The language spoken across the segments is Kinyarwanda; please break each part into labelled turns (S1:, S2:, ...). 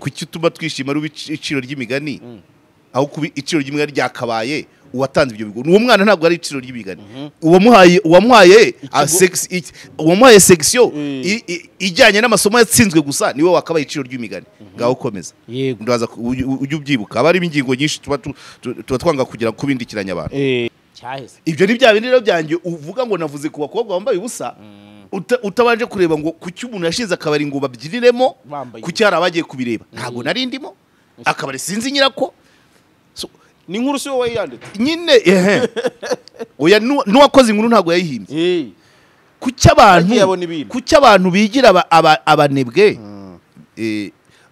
S1: kuki utuma twishima ari iciro ry'imigani aho kubi iciro ry'imigani ryakabaye uwatanze ibyo bigo uwo mwana ntabwo ari iciro ry'imigani uwamuhaye section ijyanye n'amasomo yatsinzwe gusa niwe wakabaye iciro ry'imigani ngaho komeza ndaza ujye ubyibuka abari ingingo nyinshi tuba twanga kugira kubindikiranya abantu ibyo ni bya bindi rero byanjye uvuga ngo navuze ku bakobwa bambaye ubusa utabanje kureba ngo kuki umuntu yashinze akabari ngo babyiriremo kuki hari abagiye kubireba ntabwo nari ndimo akabari sinzi nyirako
S2: ni nkuru si wowe yanditse
S1: nyine oya nuwakoze inkuru ntabwo yayihimbye kuki abantu bigira abanebwe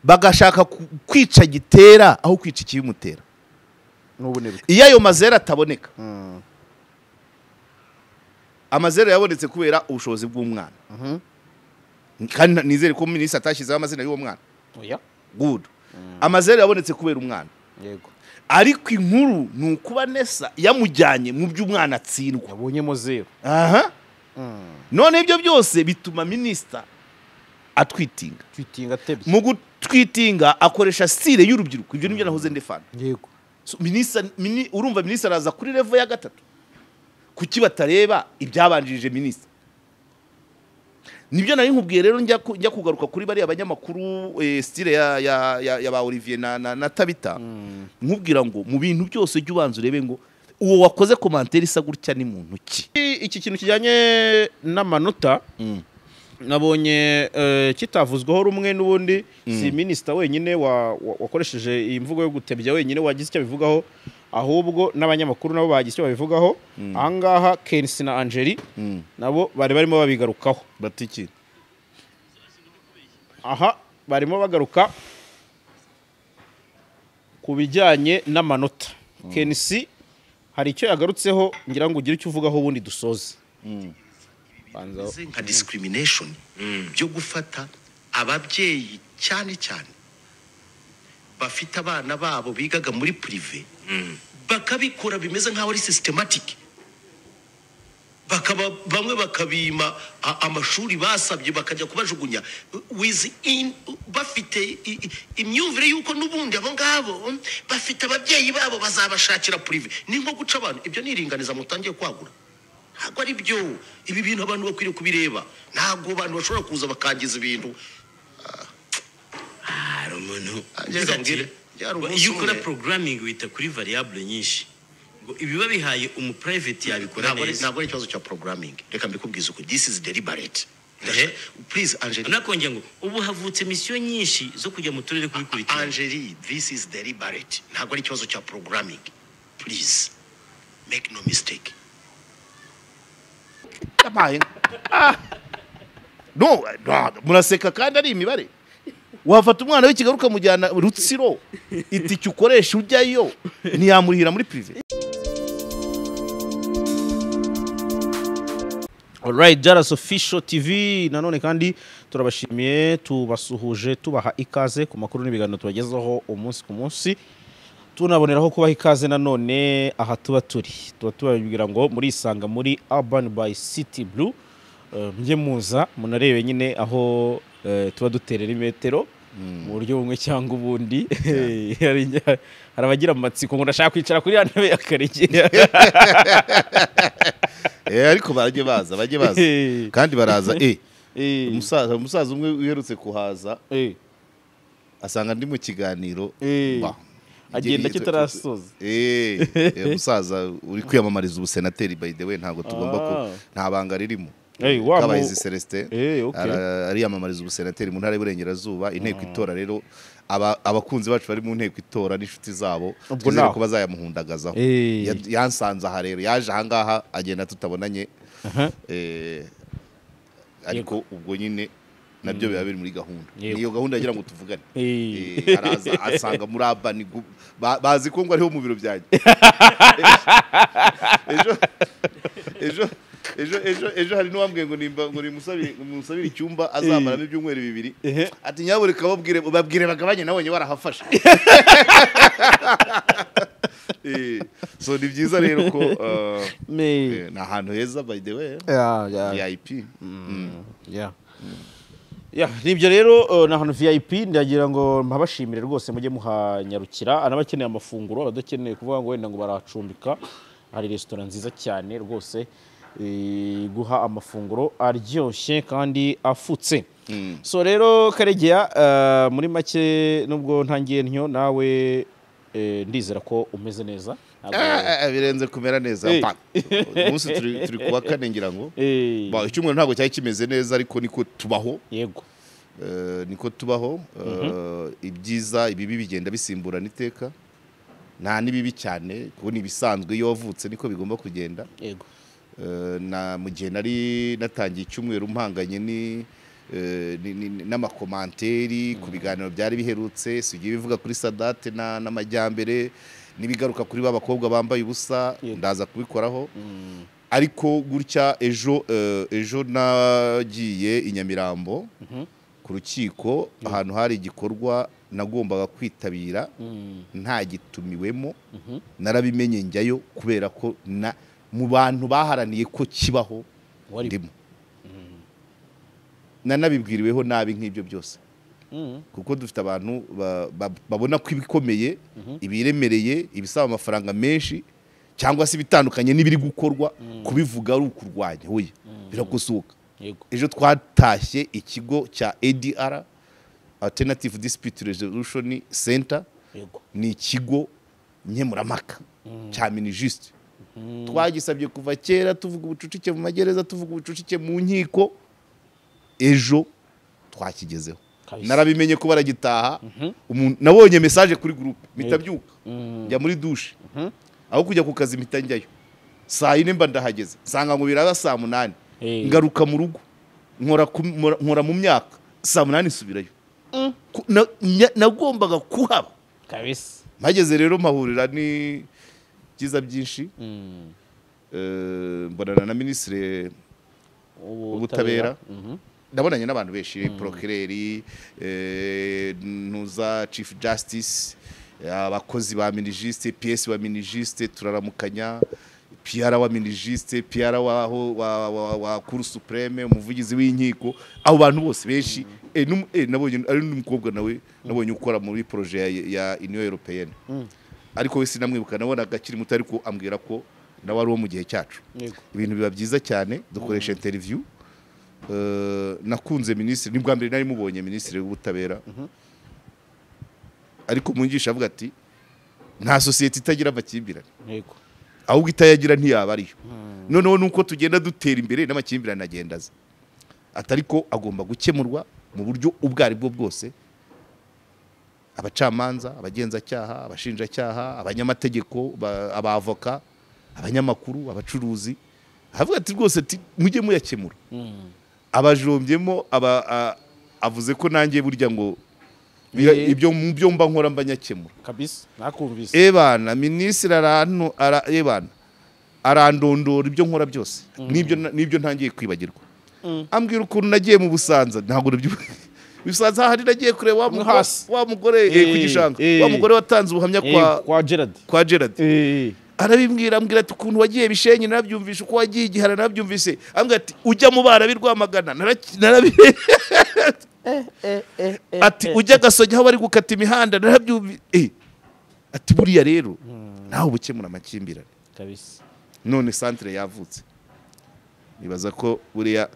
S1: bagashaka kwica gitera aho kwica ikibimutera iyo ayo mazera ataboneka amazera yabonetse kubera ubushobozi bw'umwana kandi nizere ko minisitiri atashyizeho amazina y'uwo mwana good amazera yabonetse kubera umwana
S2: yego
S1: ariko inkuru ni ukuba nesa yamujyanye mu by'umwana atsindwa
S2: yabonyemo zero
S1: none ibyo byose bituma minisitiri atwitinga mu gutwitinga akoresha style y'urubyiruko ibyo nibyo nahoze ndefana
S2: yego
S1: urumva minisitiri araza kuri level ya 3 kuki batareba ibyabanjirije minisitiri nibyo nari nkubwiye rero njya kugaruka kuri bari abanyamakuru style ya ba Olivier na Tabita nkubwira ngo mu bintu byose jya ubanza urebe ngo uwo wakoze commentaire isa gutya ni muntu ki
S2: iki kintu kijyanye n'amanota nabonye kitavuzweho rumwe n'ubundi si minisita wenyine wakoresheje iyi mvugo yo gutebya wenyine wagize icyo bivugaho ahubwo n'abanyamakuru nabo bagize icyo babivugaho ahangaha Kensi na Angeli nabo bari barimo babigarukaho
S1: batiki
S2: aha barimo bagaruka ku bijyanye n'amanota Kensi hari icyo yagarutseho ngira ngo ugire icyo uvugaho ubundi dusoze
S3: nka discrimination byo gufata ababyeyi cyane cyane bafite abana babo bigaga muri prive bakabikora bimeze nkaho ari systematic bamwe bakabima amashuri basabye bakajya kubajugunya bafite imyumvire yuko n'ubundi abo ngabo bafite ababyeyi babo bazabashakira prive ni nko guca abantu ibyo niringaniza mutangiye kwagura ntabwo ari byo ibi bintu abantu bakwiriye kubireba ntabwo abantu bashobora kuza bakangiza ibintu
S4: hari umuntu iyo ukora programming wita kuri variable nyinshi ngo ibiba bihaye private yabikora neza
S3: ntabwo ari ikibazo cya programming reka mbikubwize uko this is deliberate please Angeli
S4: nakongera ngo ubu havutse mission nyinshi zo kujya mu turere kubikurikira
S3: Angeli this is deliberate ntabwo ari ikibazo cya programming please make no mistake
S1: no muraseka kandi ari imibare wafata umwana w'ikigaruka mujyana Rutsiro itiki ukoresha ujyayo ntiyamurihira muri prive.
S2: Alright, Jaras Official TV nanone kandi turabashimiye tubasuhuje tubaha ikaze ku makuru n'ibiganiro tubagezaho umunsi ku munsi tunaboneraho kubaha ikaze nanone aha tuba tubabwira ngo muri isanga muri Urban by City Blue mujye muza munarebe nyine aho tuba duterera imetero mu buryo bumwe cyangwa ubundi hari abagira amatsiko ngo ndashaka kwicara kuri ya ntebe y'akaregera
S1: ariko bajye baza kandi baraza umusaza umwe uherutse kuhaza asanga ndi mu kiganiro
S2: agenda kitarasoza
S1: umusaza uri kwiyamamariza ubusenateri by the way ntabwo tugomba ko nta banga ririmo Kabayizi Celestin ariyamamariza ubusenateri mu ntara y'Iburengerazuba inteko itora rero abakunzi bacu bari mu nteko itora n'inshuti zabo twizere ko bazayamuhundagazaho yansanze aha rero yaje ahangaha agenda tutabonanye ariko ubwo nyine nabyo biba biri muri gahunda niyo gahunda yagira ngo tuvugane araza asanga muri Urban bazi ko ngo ariho mu biro byanjye ejo hari n'uwambwiye ngo nimusabire icyumba azamaramo ibyumweru 2 ati nyabureka babwire bagabanye nabonye barahafasha so ni byiza rero ko ni ahantu heza by the way VIP
S2: nibyo rero na hano VIP ndagira ngo mpabashimire rwose mujye muhanyarukira anabakeneye amafunguro abadakeneye kuvuga ngo wenda ngo baracumbika hari restaurant nziza cyane rwose guha amafunguro aryoshye kandi afutse so rero Karegeya muri make nubwo ntangiye ntyo nawe ndizera ko umeze neza
S1: birenze kumera neza umunsi turi kuwa kane ngira ngo icyumweru ntabwo cyari kimeze neza ariko niko tubaho
S2: yego
S1: niko tubaho ibyiza ibibi bigenda bisimburana iteka nta nibibi cyane kubona ibisanzwe iyo wavutse niko bigomba kugenda
S2: yego
S1: mu gihe nari natangiye icyumweru mpanganye n'amakomanteri ku biganiro byari biherutse sugiye bivuga kuri Sadate n'amajyambere nibigaruka kuri babakobwa bambaye ubusa ndaza kubikoraho ariko gutya ejo nagiye i Nyamirambo ku rukiko ahantu hari igikorwa nagombaga kwitabira nta gitumiwemo narabimenye njyayo kubera ko mu bantu baharaniye ko kibaho ndimo nanabibwiriweho nabi nk'ibyo byose kuko dufite abantu babona ko ibikomeye ibiremereye ibisaba amafaranga menshi cyangwa se bitandukanye n'ibiri gukorwa kubivuga ari ukurwanya hoye birakosoka ejo twatashye ikigo cya ADR Alternative Dispute Resolution Center ni ikigo nkemuramaka cya Minijust twagisabye kuva kera tuvuga ubucucike mu magereza tuvuga ubucucike mu nkiko ejo twakigezeho narabimenye ko baragitaha nabonye message kuri group mitabyuka njya muri douche aho kujya ku kazi mpita njyayo saa 4 mba ndahageze nsanga ngo biraba saa 8 ngaruka mu rugo nkora mu myaka saa 8 nsubirayo nagombaga kuhaba
S2: kabisa
S1: mpageze rero mpahurira ni byiza byinshi mbonana na ministre w'ubutabera ndabonanye n'abantu benshi procureur nuza chief justice abakozi ba Minijust PS wa Minijust turaramukanya PR wa Minijust PR wa Cour Supreme umuvugizi w'inkiko abo bantu bose benshi nabonye ari n'umukobwa nawe nabonye ukora muri projet ya Union Européenne ariko we sinamwibuka nabona agakiri muto ariko ambwira ko nawe ari wo mu gihe cyacu ibintu biba byiza cyane dukoresha interview nakunze ministre ni bwa mbere nari mubonye ministre w'ubutabera ariko mungisha avuga ati nta societe itagira amakimbirane
S2: yego
S1: ahubwo itayagira ntiyaba ariyo noneho nuko tugenda dutera imbere n'amakimbirane agendaza atariko agomba gukemurwa mu buryo ubwari bwo bwose abacamanza abagenzacyaha abashinjacyaha abanyamategeko abavoka abanyamakuru abacuruzi havuga ati rwose ati mujye muyakemura abajombyemo avuze ko nanjye burya ngo ibyo mu byo mba nkora mbanyakemura
S2: kabisa nakumvise
S1: ebana ministre arandondora ibyo nkora byose nibyo ntangiye kwibagirwa ambwira ukuntu nagiye mu Busanza ntabwo bisanza hari nagiye kureba wa mugore ku gishanga wa mugore watanze ubuhamya kwa Gerard arabimbwira ambwira ati ukuntu wagiye Bishenyi narabyumvishe uko wagiye Gihara narabyumvise ambwira ati ujya mu bara birwamagana ati ujya Gasogi aho bari gukata imihanda narabyumvise ati buriya rero nawe ubukemura amakimbirane
S2: kabisa
S1: none centre yavutse nibaza ko buriya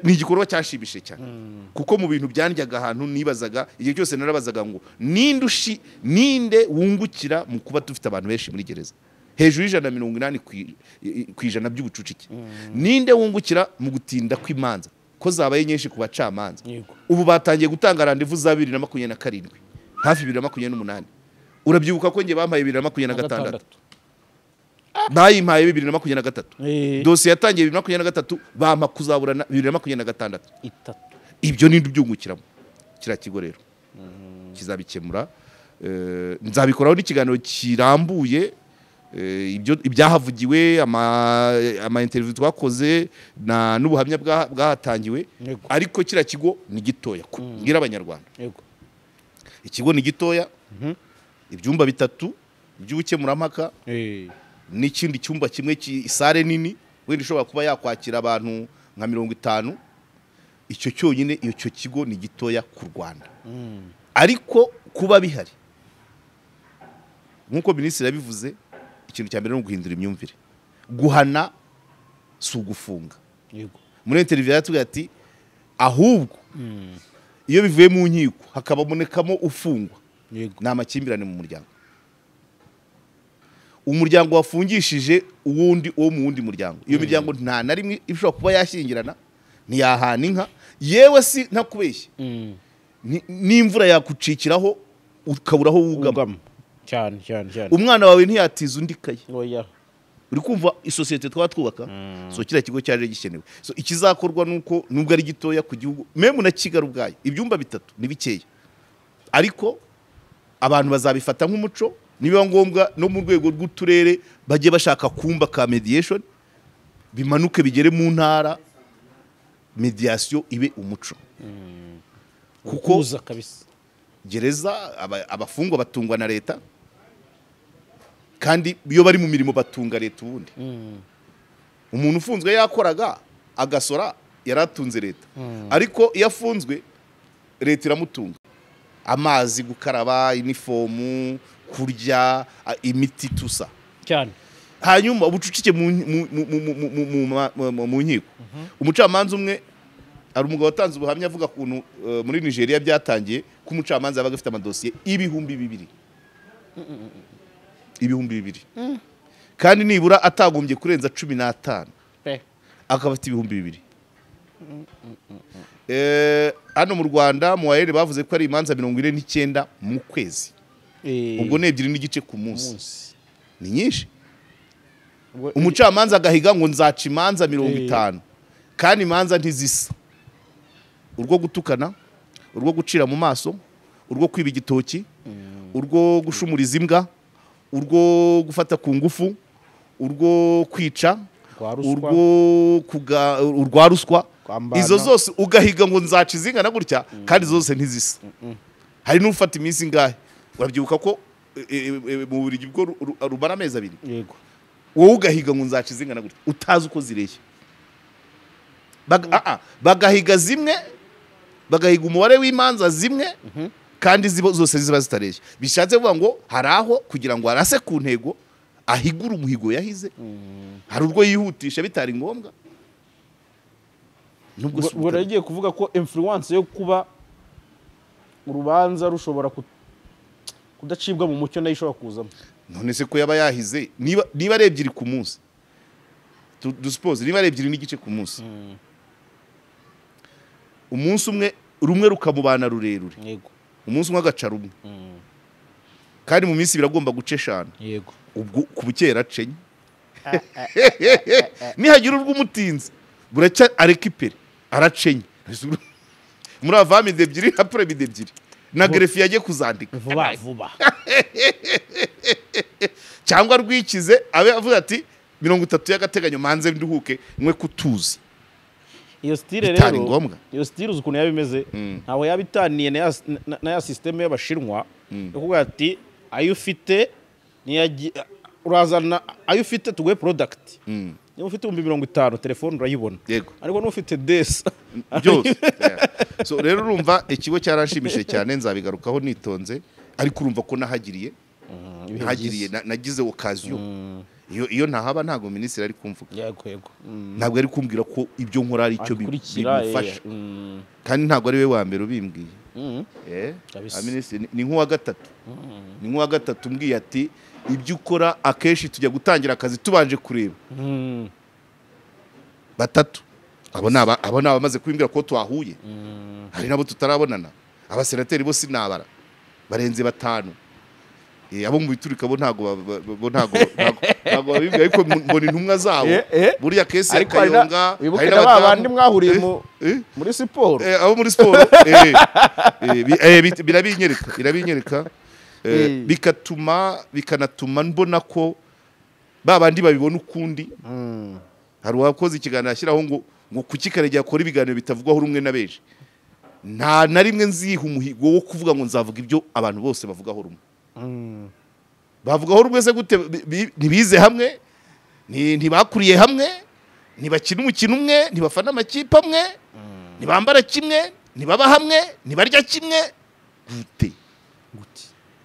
S1: ni igikorwa cyashibishe cyane kuko mu bintu byandyaga ahantu nibazaga igihe cyose narabazaga ngo ninde wungukira mu kuba dufite abantu benshi muri gereza hejuru y'180% by'ubucucike ninde wungukira mu gutinda kw'imanza ko zabaye nyinshi ku bacamanza ubu batangiye gutanga randevu za 2027 hafi 2028 urabyibuka ko nge bampaye 2026 bayimpaye 2023 dosiye yatangiye 2023 bampa kuzaburana 2026 ibyo nindi byungukiramo kira kigo rero kizabikemura nzabikoraho n'ikiganiro kirambuye ibyahavugiwe ama interview twakoze n'ubuhamya bwahatangiwe ariko kira kigo ni gitoya ngira abanyarwanda ikigo ni gitoya ibyumba 3 by'ubukemuramaka n'ikindi cyumba kimwe isare nini wenda ishobora kuba yakwakira abantu nka 50 icyo cyonyine icyo kigo ni gitoya ku Rwanda ariko kuba bihari nk'uko minisitiri yabivuze ikintu cya mbere no guhindura imyumvire guhana si ugufunga muri interview yatubwiye ati ahubwo iyo bivuye mu nkiko hakabonekamo ufungwa ni amakimbirane mu muryango umuryango wafungishije uwundi wo mu wundi muryango iyo miryango nta na rimwe ishobora kuba yashyingirana ntiyahana inka yewe si ntakubeshye n'imvura yakucikiraho ukaburaho wugama
S2: cyane
S1: umwana wawe ntiyatiza undi kaye uri kumva isosiyete twubaka so kiriya kigo cyaje gikenewe so ikizakorwa nuko nubwo ari gitoya ku gihugu meme na Kigali ubwayo ibyumba 3 ni bikeya ariko abantu bazabifata nk'umuco niba ngombwa no mu rwego rw'uturere bajye bashaka kumba ka mediation bimanuke bigere mu ntara mediation ibe umuco kuko
S2: kabisa
S1: gereza abafungwa batungwa na leta kandi iyo bari mu mirimo batunga leta ubundi umuntu ufunzwe yakoraga agasora yaratunze leta ariko iyo afunzwe leta iramutunga amazi gukaraba uniformu kurya imiti tusa
S2: cyane
S1: hanyuma ubucucike mu nkiko umucamanza umwe ari umugabo watanze ubuhamya avuga kuntu muri Nigeria byatangiye ko umucamanza yabaga afite amadosiye ibihumbi 2,000 kandi nibura atagombye kurenza 15 akaba afite ibihumbi 2,000 hano mu Rwanda mu wahere bavuze ko ari imanza 49 mu kwezi ubwo ne 2 n'igice ku munsi ni nyinshi umucamanza agahiga ngo nzaca imanza 50 kandi imanza ntizisa urwo gutukana urwo gucira mu maso urwo kwiba igitoki urwo gushumuriza imbwa urwo gufata ku ngufu urwo kwica urwo ruswa izo zose ugahiga ngo nzaca izingana gutya kandi zose ntizisa hari n'ufata iminsi ngahe urabyibuka ko mu burigi bwo rumara amezi 2
S2: yego
S1: wowe ugahiga ngo nzaca izingana gutya utazi uko zireshya bagahiga zimwe bagahiga umubare w'imanza zimwe kandi zose ziba zitareshya bishatse kuvuga ngo haraho kugira ngo arase ku ntego ahigura umuhigo yahize hari urwo yihutisha bitari ngombwa
S2: nubwo ragiye kuvuga ko influence yo kuba urubanza rushobora kudacibwa mu mucyo nayo ishobora kuzamo
S1: none se ko yaba yahize niba ari 2 ku munsi duspose niba ari 2 n'igice ku munsi umunsi umwe rumwe rukamubana rurerure
S2: yego
S1: umunsi umwe agaca rumwe kandi mu minsi biragomba guce 5
S2: yego
S1: ubwo kubukera cenye nihagira urw'umutinzi buraca arekipere aracenye muri avami 2 après 2 na greffier yagiye kuzandika
S2: vuba
S1: cyangwa rwikize abe avuga ati 30 y'agateganyo manze nduhuke mwe kutuzi
S2: iyo style rero iyo style ukuntu yabimeze ntawe yabitaniye na ya system y'abashirwa yo kuvuga ati ayo ufite urazana ayo ufite tuguhe product niba ufite 50 telefone urayibona ariko n'ufite des
S1: byose so rero urumva ikigo cyarashimishije cyane nzabigarukaho nitonze ariko urumva ko nahagiriye nagize occasion iyo ntahaba ntago minisitiri ari kumvuga
S2: yego
S1: ntabwo ari kumbwira ko ibyo nkora ari cyo bimufasha kandi ntabwo ari we wa mbere ubimbwiye minisitiri ni nk'uwa gatatu mbwiye ati ibyo ukora akenshi tujya gutangira akazi tubanje kureba 3 abo naba bamaze kwimbwira ko twahuye hari nabo tutarabonana abasenateri bose nabara barenze 5 abo mu biturika bo ntago babimbwira ariko mbona intumwa zabo buriya kese ya Kayonga
S2: hari n'abandi mwahuriye muri siporo
S1: abo muri siporo birabinyereka bikanatuma mbona ko babandi babibona ukundi hari uwakoze ikiganiro ashyiraho ngo kukikarejya akora ibiganiro bitavugwaho rumwe na beje nta na rimwe nziha umuhigo wo kuvuga ngo nzavuga ibyo abantu bose bavugaho rumwe bavugaho rumwe se gute ntibize hamwe ntibakuriye hamwe ntibakina umukino umwe ntibafana amakipe amwe ntibambara kimwe ntibaba hamwe ntibarya kimwe gute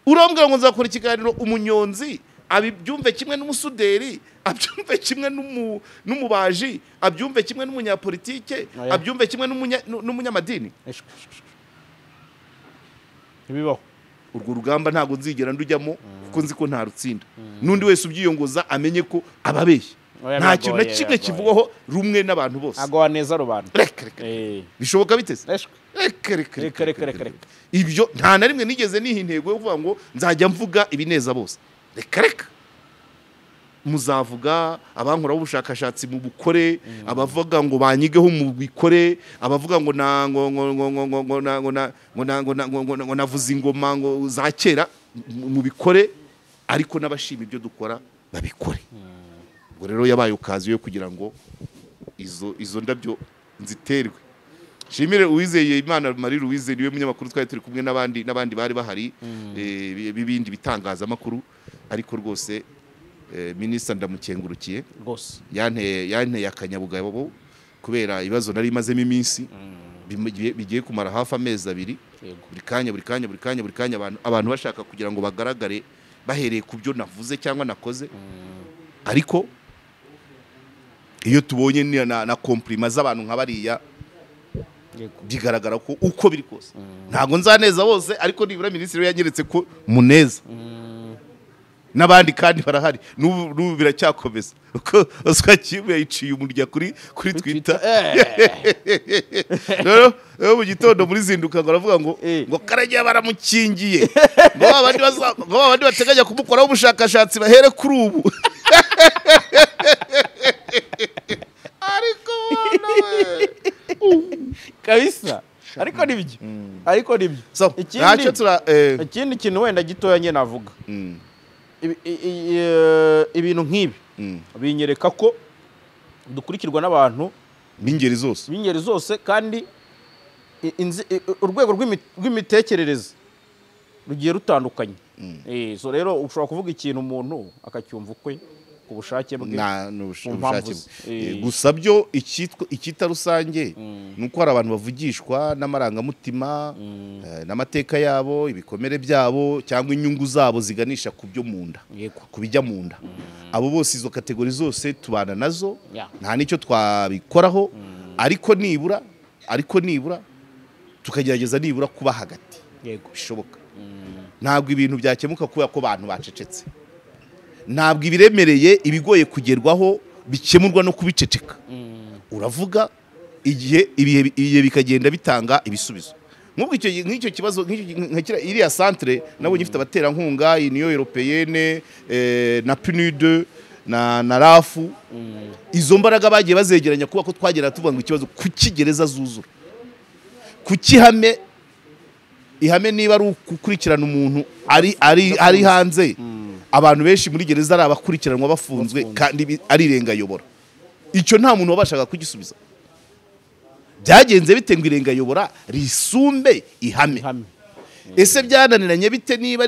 S1: urambwira ngo nzakora ikiganiro umunyonzi abyumve kimwe n'umusuderi abyumve kimwe n'umubaji abyumve kimwe n'umunyapolitike abyumve kimwe n'umunyamadini
S2: ntibibaho
S1: urwo rugamba ntabwo nzigera ndujyamo kuko nzi ko nta rutsinda n'undi wese ubyiyongoza amenye ko ababeshya nta kintu na kimwe kivugwaho rumwe n'abantu bose
S2: ntabwo waneza rubanda
S1: bishoboka biteze reka ibyo nta na rimwe nigeze niha intego yo kuvuga ngo nzajya mvuga ibineza bose reka muzavuga abankoraho ubushakashatsi mu bukore abavuga ngo banyigeho mu bikore abavuga ngo navuze ingoma ngo za kera mu bikore ariko n'abashima ibyo dukora babikore ubwo rero yabaye ukazi yo kugira ngo izo ndabyo nziterwe shimire Uwizeye Imana Marie Louise niwe munyamakuru twari turi kumwe n'abandi bari bahari bibindi bitangazamakuru ariko rwose minisita ndamukengurukiye
S2: rwose
S1: yanteye akanyabugabo kubera ibibazo nari mazemo iminsi bigiye kumara hafi amezi 2 buri kanya abantu bashaka kugira ngo bagaragare bahereye ku byo navuze cyangwa nakoze ariko iyo tubonye na komplima z'abantu nka bariya bigaragara ko uko biri kose ntago nzaneza bose ariko nibura minisitiri yanyeretse ko muneza n'abandi kandi barahari n'ubu biracyakomeza uko Oscar Kimu yiciye umurya kuri Twitter rero mu gitondo muri zinduka ngo aravuga ngo Karage baramukingiye ngo abandi bateganya kumukoraho ubushakashatsi bahere kuri ubu ariko
S2: kabisa ariko nibyo ikindi kintu wenda gitoya nyine navuga ibintu nk'ibi binyereka ko dukurikirwa n'abantu
S1: b'ingeri
S2: zose kandi urwego rw'imitekerereze rugiye rutandukanye so rero ushobora kuvuga ikintu umuntu akacyumva ukwe ku bushake bwe
S1: gusa byo icyita rusange nuko hari abantu bavugishwa n'amarangamutima n'amateka yabo ibikomere byabo cyangwa inyungu zabo ziganisha ku byo munda ku bijya munda abo bose izo kategori zose tubana nazo nta nicyo twabikoraho ariko nibura tukagerageza nibura kuba hagati bishoboka ntabwo ibintu byakemuka kubera ko abantu bacecetse ntabwo ibiremereye ibigoye kugerwaho bikemurwa no kubiceceka uravuga ibihe bikagenda bitanga ibisubizo nk'icyo kibazo iriya centre nabo gifite abaterankunga Union Européenne na PNUD na RAFU izo mbaraga bagiye bazegeranya kuba ko twagera tuvuga ngo ikibazo kukigereza zuzura ihame niba ari ukukurikirana umuntu ari hanze abantu benshi muri gereza ari abakurikiranwa bafunzwe kandi ari irengayobora icyo nta muntu wabashaga kugisubiza byagenze bite ngo irengayobora risumbe ihame ese byananiranye bite niba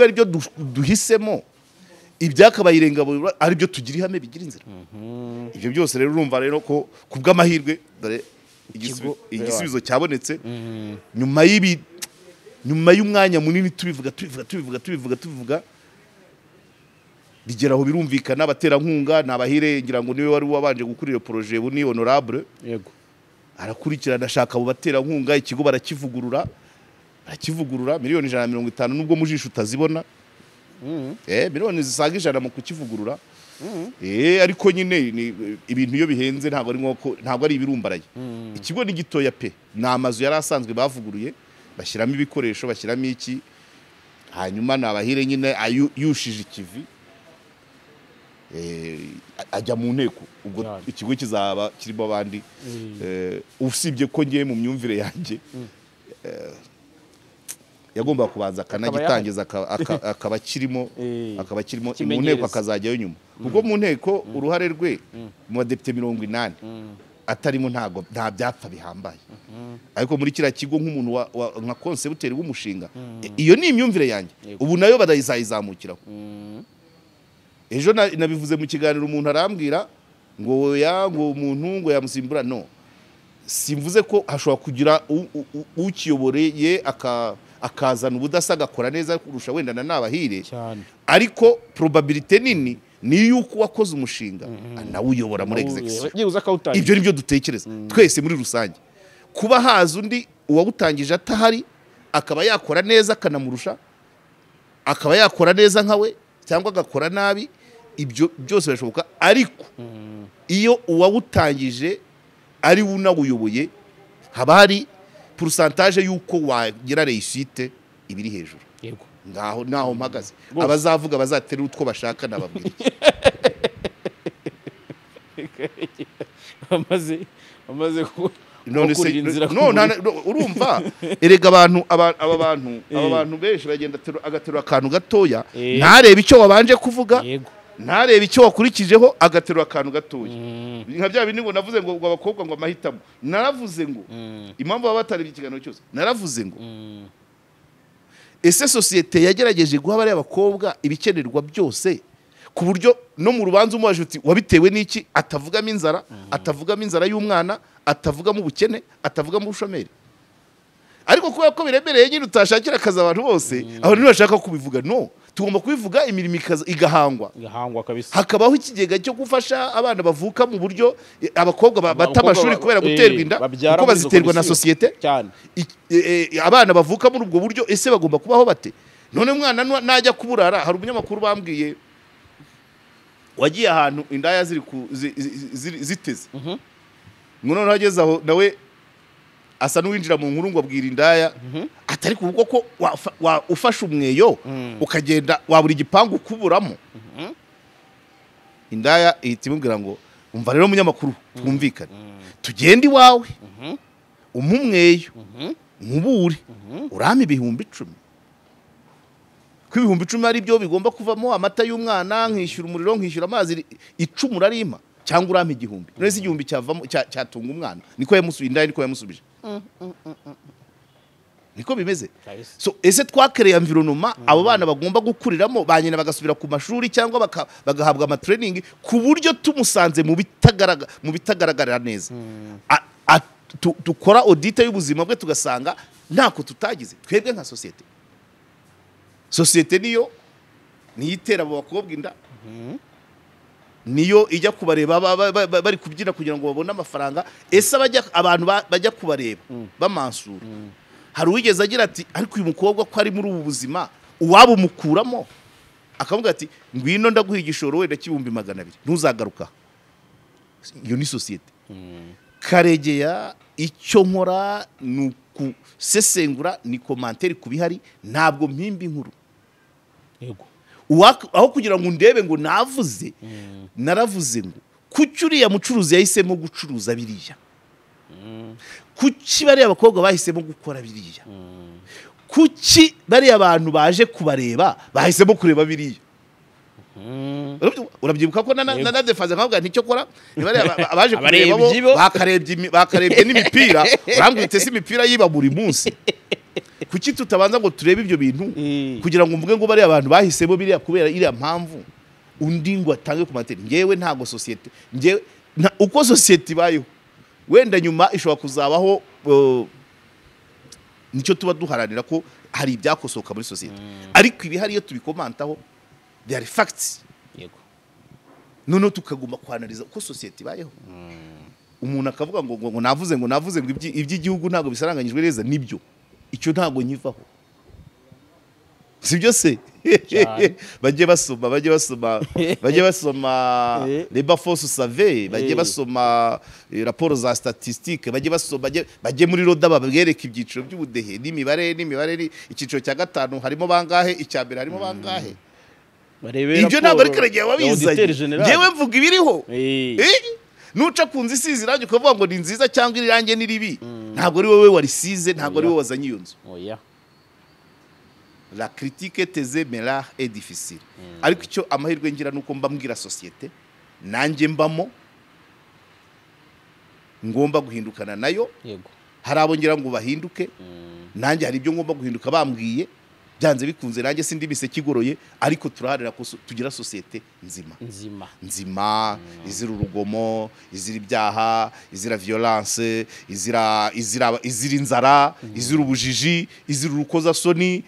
S1: ari byo duhisemo ibyakabaye irengayobora ari byo tugira ihame bigira inzira ibyo byose rero urumva rero ko kubw'amahirwe dore igisubizo cyabonetse nyuma y'umwanya munini tubivuga bigeraho birumvikana abaterankunga nabahire ngira ngo niwe wari wabanje gukurira projet buni honorable
S2: yego
S1: arakurikirana ashaka abo baterankunga ikigo barakivugurura miliyoni 150 nubwo mujisho utazibona miliyoni zisaga 100 mu kukivugurura ariko nyine ibintu iyo bihenze ntabwo ari ibirumbaraye ikigo ni gitoya pe namazu yari asanzwe bavuguruye bashyiramo ibikoresho bashyiramo iki hanyuma nabahire nyine yushije ikivi ajya mu nteko ubwo ikigo kizaba kirimo abandi usibye ko ngiye mu myumvire yanjye yagomba kubanza akanagitangiza akaba kirimo mu nteko akazajyayo nyuma ubwo mu nteko uruhare rwe mu badepite 80 atarimo nta byapfa bihambaye ariko muri kira kigo nk'umuntu nka konsepteri w'umushinga iyo ni imyumvire yanjye ubu nayo badayizamukiraho ejo nabivuze mu kiganiro umuntu arambwira ngo umuntu ngo yamusimbura no simvuze ko hashobora kugira ukiyoboreye akazana ubudasa agakora neza kurusha wenda na nabahire
S2: cyane,
S1: ariko probabilité nini ni yuko wakoze umushinga nawe uyobora muri execution. Ibyo nibyo dutekereza twese muri rusange. Kuba haza undi uwawutangije atahari akaba yakora neza akanamurusha, akaba yakora neza nkawe cyangwa agakora nabi, ibyo byose birashoboka. Ariko iyo uwawutangije ari unawuyoboye haba hari pourcentage yuko wagira réussite ibiri hejuru.
S2: Yego,
S1: ngaho naho mpagaze. Abazavuga bazaterera utwo bashaka nababwira
S2: amaze
S1: none se urumva erega aba bantu benshi bagenda agaterura akantu gatoya, ntarebe icyo wabanje kuvuga, ntarebe icyo wakurikijeho, agaterura akantu gatoya. Nka bya bindi ngo navuze ngo abakobwa ngo amahitamo, naravuze ngo impamvu baba batarebye ikiganiro cyose, naravuze ngo ese sosiyete yagerageje guha bariya abakobwa ibikenerwa byose ku buryo no mu rubanza umubaje uti wabitewe n'iki, atavugamo inzara, atavugamo inzara y'umwana, atavugamo ubukene, atavugamo ubushomeri. Ariko kubera ko biremereye nyine utashakira akazi abantu bose, aho ntibashaka kubivuga. No, tugomba kubivuga, imirimo igahangwa
S2: kabisa.
S1: Hakabaho ikigega cyo gufasha abana bavuka mu buryo abakobwa bata amashuri kubera guterwa inda, kuko baziterwa na sosiyete
S2: cyane.
S1: Abana bavuka muri ubwo buryo ese bagomba kubaho bate? None umwana najya kuburara, hari umunyamakuru bambwiye wagiye ahantu indaya ziteze, none hageze aho nawe asa n'uwinjira mu nkuru ngo abwira indaya atari kuvuga ko ufashe umweyo ukagenda wabura igipangu kuburamo. Indaya ihita imubwira ngo umva rero umunyamakuru, twumvikane, tugende iwawe umumweyo nkubure urame 10,000, ko 10,000 ari byo bigomba kuvamo amata y'umwana, nkishyura umuriro, nkishyura amazi, 10 urarima cyangwa urame 1,000. None se 1,000 cyavamo cyatunga umwana? Niko yamusubije indaya, niko yamusubije. Niko bimeze. So ese twakereye environnement abo bana bagomba gukuriramo, banyina bagasubira ku mashuri cyangwa bagahabwa ama training ku buryo tumusanze mu bitagaragarira neza. Tukora audit y'ubuzima bwe tugasanga ntako tutagize twebwe nka societe. Societe niyo niyitera abo bakobwa inda, niyo ijya kubareba bari kubyina kugira ngo babone amafaranga. Ese abantu bajya kubareba bamansura, hari uwigeze agira ati ariko uyu mukobwa ko ari muri ubu buzima uwabo mukuramo, akavuga ati ngwino ndaguha igishoro wenda k'ibihumbi 200 ntuzagaruka. Iyo ni societe. Karegeya icyo nkora nuku sesengura ni commentaire kubihari, ntabwo mpimba inkuru.
S2: Yego,
S1: aho kugira ngo ndebe ngo navuze, naravuze ngo kuki uriya mucuruzi yahisemo gucuruza biriya, kuki bariya abakobwa bahisemo gukora biriya, kuki bariya abantu baje kubareba bahisemo kureba biriya. Urabyibuka ko na defaze nkavuga nti cyo kora abaje kureba bo bakarebye n'imipira, urambwite se imipira yiba buri munsi. Kuki tutabanza ngo turebe ibyo bintu kugira ngo mvuge ngo bari abantu bahisemo biriya kubera iriya mpamvu, undi ngo atange ku materi? Ngewe ntago societe, ngewe uko societe ibayeho wenda nyuma ishobora kuzabaho, nicyo tuba duharanira ko hari ibyakosoka muri societe. Ariko ibi hari iyo tubikomantaho they are facts.
S2: Yego,
S1: none tukaguma kwanaliza uko societe ibayeho. Umuntu akavuga ngo navuze ngo iby'igihugu ntago bisaranganyijwe neza, nibyo icyo ntago nyivaho, sibyo se? Bajye basoma Labor Force Survey, bajye basoma raporo za statistique, bajye muri roda babwereka ibyiciro by'ubudehe n'imibare. Icyiciro cya 5 harimo bangahe, icya mbere harimo bangahe. Ibyo ntabwo ari Karegeya wabizanye, ngewe mvuga ibiriho. Nuca kunzi isize irangi ukavuga ngo ni nziza cyangwa irangi ni ribi, ntabwo ari wowe warisize, ntabwo ari wowe wazanye iyo nzu.
S2: Oya,
S1: la critique est mera et difficile. Ariko icyo amahirwe ngira nuko mbambwira societe nanjye mbamo ngomba guhindukana nayo.
S2: Yego,
S1: hari abo ngira ngo bahinduke, nanjye hari ibyo ngomba guhinduka bambwiye byanze bikunze nanjye sindi miseke igoroye ariko turaharira ko tugira societe nzima izira urugomo izira ibyaha izira violence izira inzara izira ubujiji izira urukozasoni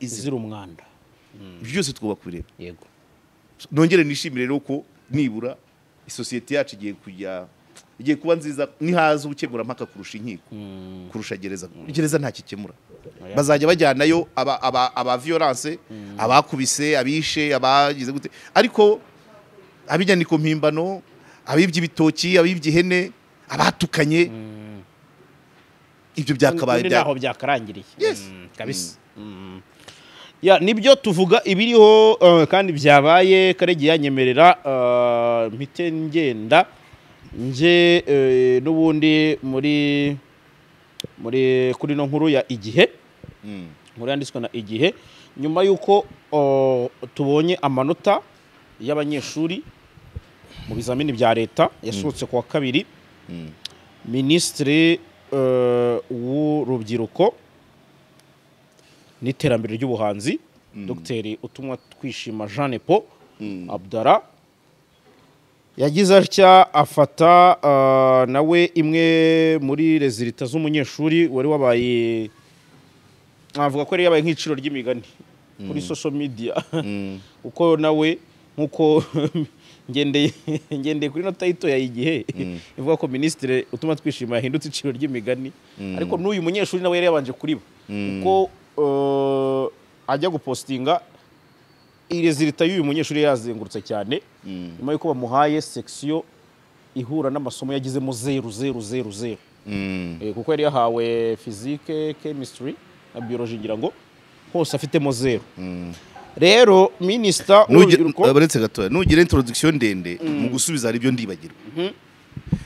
S1: izira
S2: umwanda
S1: byose twubaka kureba
S2: yego
S1: nongere nishimire rero ko nibura isosiyete yacu igiye kuba nziza nihaza ubukemura mpaka kurusha inkiko kurusha gereza nta kikemura bazajya bajyanayo aba violence abakubise abishe abagize gute ariko abijyaniko mpimbano abibye ibitoki abibye ihene abatukanye ibyo byakabaye
S2: byaho byakarangiriye kabisa ya nibyo tuvuga ibiriho kandi byabaye Karegi yanyemerera mpite ngenda nje n'ubundi muri kuri no nkuru ya Igihe nkuru yanditswe na Igihe nyuma yuko tubonye amanota y'abanyeshuri mu bizamini bya leta yasohotse ku wa kabiri Minisitiri w'urubyiruko n'iterambere ry'ubuhanzi Dr Utumwa Twishima Jean Paul Abdara yagize atya afata nawe imwe muri rezilita z'umunyeshuri wari wabaye avuga ko yari yabaye nk'iciro ry'imigani kuri social media uko nawe nkuko ngendeye kuri nota yito ya Igihe ivuga ko Minisitiri Utumwa Twishima yahindutse iciro ry'imigani ariko n'uyu munyeshuri nawe yari yabanje kuriba uko ajya gupostinga irezilita y'uyu munyeshuri yazengurutse cyane nyuma yuko bamuhaye section ihura n'amasomo yagizemo 0 kuko yari yahawe physique chemistry na biology ngira ngo hose afitemo 0 rero minister
S1: uretse gatoya nugira introduction ndende mu gusubiza hari byo ndibagirwa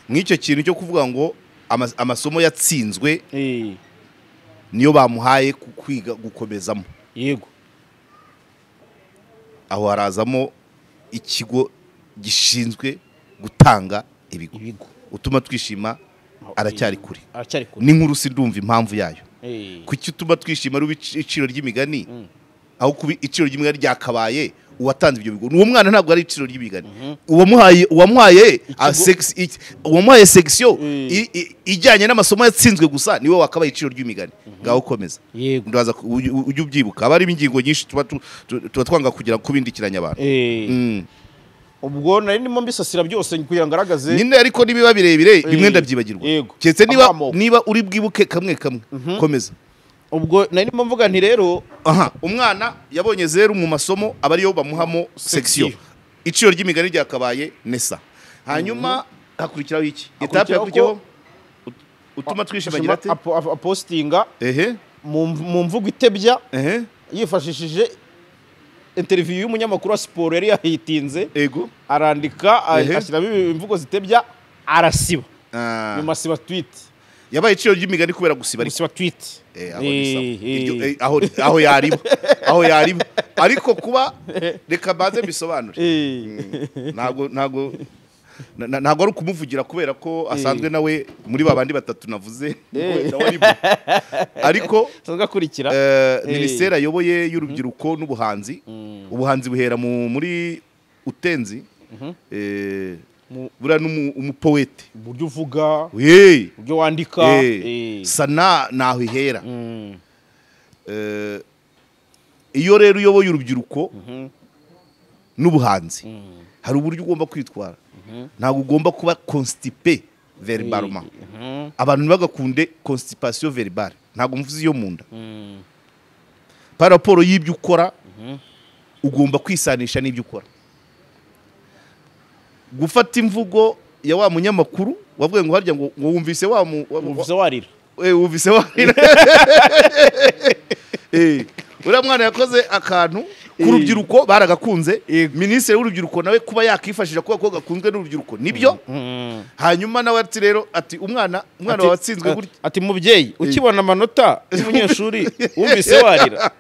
S1: nk'icyo kintu cyo kuvuga ngo amasomo yatsinzwe niyo bamuhaye kwiga gukomezamo
S2: yego
S1: aho harazamo ikigo gishinzwe gutanga ibigo Utuma Twishima aracyari kuri n'inkuru sindumva impamvu yayo kuki Utuma Twishima ari iciro ry'imigani aho kubi iciro ry'imigani ryakabaye uwatanze ibyo bigo uwo mwana ntabwo ari iciro ry'imigani uwamuhaye section ijyanye n'amasomo yatsinzwe gusa niwe wakabaye iciro ry'imigani ngaho komeza ndaza ujye ubyibuka aba ari ingingo nyinshi tuba twanga kugira kubindikiranya abantu
S2: ubwo nari ndimo mbisasira byose kugira ngo aragaze
S1: nyine ariko nibiba birebire bimwe ndabyibagirwa cyetse niba uri bwibuke kamwe komeza
S2: ubwo nari ndimo mvuga nti rero
S1: umwana yabonye 0 mu masomo aba ariyo bamuhamo section iciro ry'imigani ryakabaye nesa hanyuma hakurikiraho iki etape yakurikiyeho Utuma Twishima agira ati
S2: postinga mu mvugo itebya yifashishije interview y'umunyamakuru wa siporo yari yahitinze arandika ashyiramo imvugo zitebya arasiba nyuma siba tweet
S1: yabaye iciro ry'imigani kubera gusiba
S2: tweet
S1: aho yariba ariko kuba reka baze bisobanure ntabwo ari ukumuvugira kubera ko asanzwe nawe muri babandi batatu navuze ariko minisiteri ayoboye y'urubyiruko n'ubuhanzi ubuhanzi buhera muri utenzi buriya n'umupowete
S2: uburyo uvuga uburyo wandika
S1: sana naho ihera iyo rero uyoboye urubyiruko n'ubuhanzi hari uburyo ugomba kwitwara ntabwo ugomba kuba constipé verbalement abantu bagakunde constipation verbale ntabwo mvuze iyo munda par rapport y'ibyo ukora ugomba kwisanisha n'ibyo ukora gufata imvugo ya wa munyamakuru wavuye ngo harya ngo wumvise
S2: warira
S1: wumvise warira uriya mwana yakoze akantu ku rubyiruko baragakunze minisitiri w'urubyiruko nawe kuba yakifashisha kuba ko gakunzwe n'urubyiruko nibyo hanyuma nawe ati rero ati umwana watsinzwe gutya
S2: ati mubyeyi ukibona amanota y'umunyeshuri wumvise warira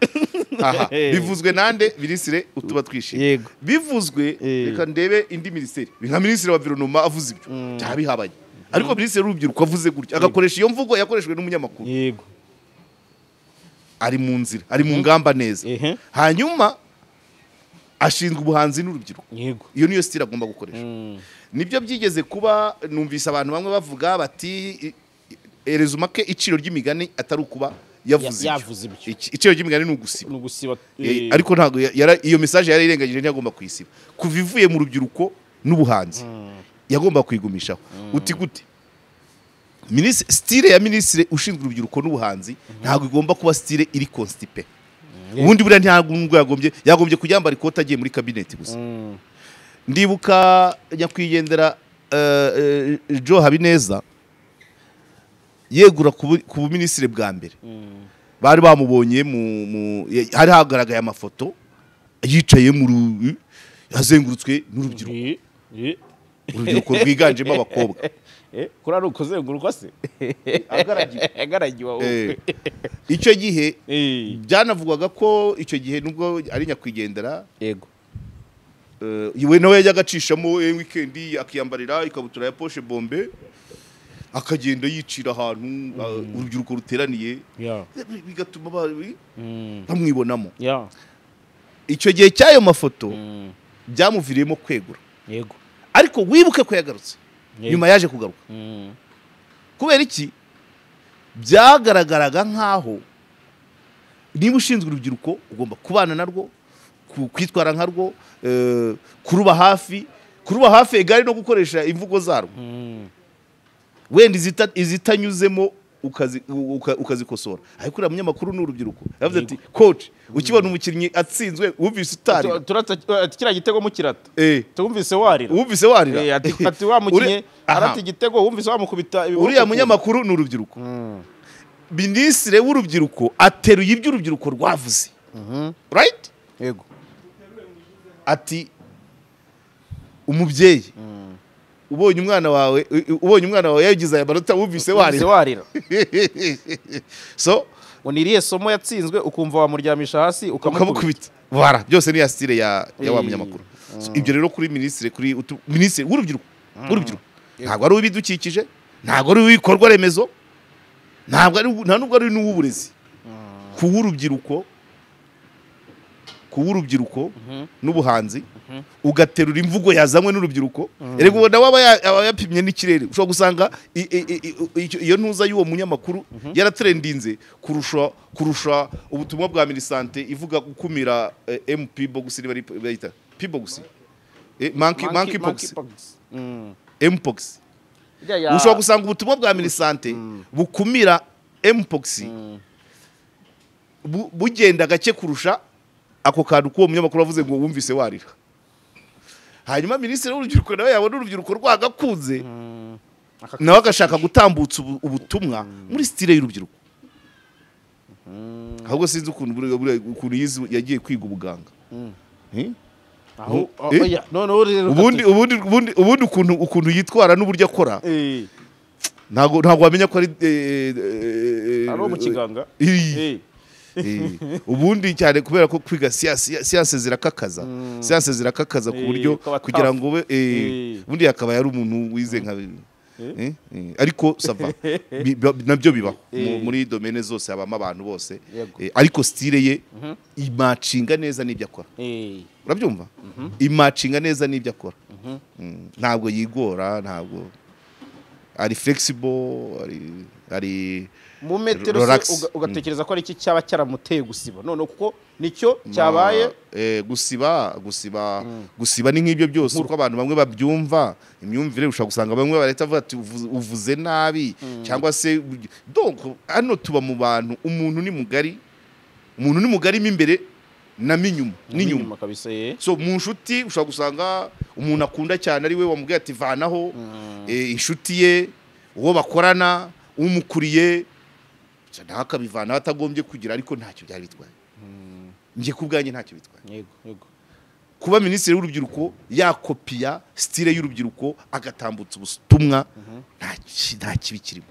S1: bivuzwe nande minisitiri Utuma Twishima bivuzwe reka ndebe indi minisiteri nka minisitiri wa environnement avuze ibyo cyaba bihabanye ariko minisitiri w'urubyiruko avuze gutya agakoresha iyo mvugo yakoreshejwe n'umunyamakuru ari mu nzira ari mu ngamba neza hanyuma ashinzwe ubuhanzi n'urubyiruko iyo niyo style agomba gukoresha nibyo byigeze kuba numvise abantu bamwe bavuga bati erezuma ke iciro ry'imigani atari ukuba yavuze iciro ry'imigani n'ugusiba ariko ntago iyo message yari irengagije ntiyagomba kuyisiba kuva ivuye mu rubyiruko n'ubuhanzi yagomba kwigumishaho uti gute style ya ministre ushinzwe urubyiruko n'ubuhanzi ntago igomba kuba style iri constipe ubundi buriya ntabwo yagombye kujyambara ikoti agiye muri cabinet gusa ndibuka nyakwigendera Joe Habineza yegura ku buminisitiri bwa mbere bari bamubonye hari hagaragaye amafoto yicaye hazengurutswe n'urubyiruko urubyiruko rwiganjemo abakobwa
S2: kuri ari ukuzengurukwa se agaragiwe
S1: icyo gihe byanavugwaga ko icyo gihe nubwo ari nyakwigendera
S2: yego
S1: we nawe yajyaga acishamo weekend akiyambarira ikabutura ya poshe bombe akagenda yicira ahantu urubyiruko ruteraniye bigatuma bamwibonamo icyo gihe cy'ayo mafoto byamuviriyemo kwegura
S2: yego
S1: ariko wibuke ko yagarutse nyuma yaje kugaruka kubera iki byagaragaraga nkaho niba ushinzwe urubyiruko ugomba kubana narwo kwitwara nkarwo kuruba hafi egari no gukoresha imvugo zarwo wenda izitanyuzemo ukazikosora ariko uriya munyamakuru ni urubyiruko yavuze ati coach ukibona umukinnyi atsinzwe wumvise utarira
S2: kiriya gitego mukirata wumvise warira ati wa mukinnyi arata igitego wumvise wamukubita
S1: uriya munyamakuru ni urubyiruko minisitiri w'urubyiruko ateruye ibyo urubyiruko rwavuze right
S2: yego
S1: ati umubyeyi ubonye umwana wawe yagize aya manota wumvise warira so
S2: uniriye somo yatsinzwe ukumva wamuryamisha hasi
S1: ukamukubita bara byose ni ya style ya wa munyamakuru ibyo rero kuri minisitiri w'urubyiruko ntabwo ari ubidukikije ntabwo ari ubikorwa remezo ntabwo ari n'uw'uburezi kuw'urubyiruko n'ubuhanzi ugaterura imvugo yazanywe n'urubyiruko erega ubona waba yapimye n'ikirere ushobora gusanga iyo ntuza y'uwo munyamakuru yaratrendinze kurusha ubutumwa bwa Minisante ivuga gukumira MP box bayita P box monkey box mpox ushobora gusanga ubutumwa bwa Minisante bukumira mpox bugenda gake kurusha ako kantu k'uwo munyamakuru avuze ngo wumvise warira hanyuma minisitiri w'urubyiruko nawe yabona urubyiruko rwagakunze nawe agashaka gutambutsa ubutumwa muri style y'urubyiruko ahubwo sinzi ukuntu yagiye kwiga ubuganga ubundi ukuntu yitwara n'uburyo akora ntabwo wamenya ko
S2: ari mu kiganga
S1: ubundi cyane kubera ko kwiga siyanse zirakakaza ku buryo kugira ngo ubundi akaba yari umuntu wize nka ariko sava nabyo bibaho muri domene zose habamo abantu bose ariko style ye imacinga neza n'ibyo akora urabyumva imacinga neza n'ibyo akora ntabwo yigora ntabwo ari flexible ari
S2: mu metero ugatekereza ko ari iki cyaba cyaramuteye gusiba none kuko nicyo cyabaye
S1: gusiba ni nk'ibyo byose uko abantu bamwe babyumva imyumvire ushobora gusanga bamwe bareta bavuga ati uvuze nabi cyangwa se donc hano tuba mu bantu umuntu ni mugari mo imbere n'inyuma
S2: kabisa
S1: so mu nshuti ushobora gusanga umuntu akunda cyane ari we wamubwiye ati vanaho inshuti ye uwo bakorana umukuriye ntakabivana atagombye kugira ariko ntacyo byari bitwaye njye kubwanjye ntacyo bitwaye
S2: yego
S1: kuba minisitiri w'urubyiruko yakopiya style y'urubyiruko agatambutsa ubutumwa nta kibi kirimo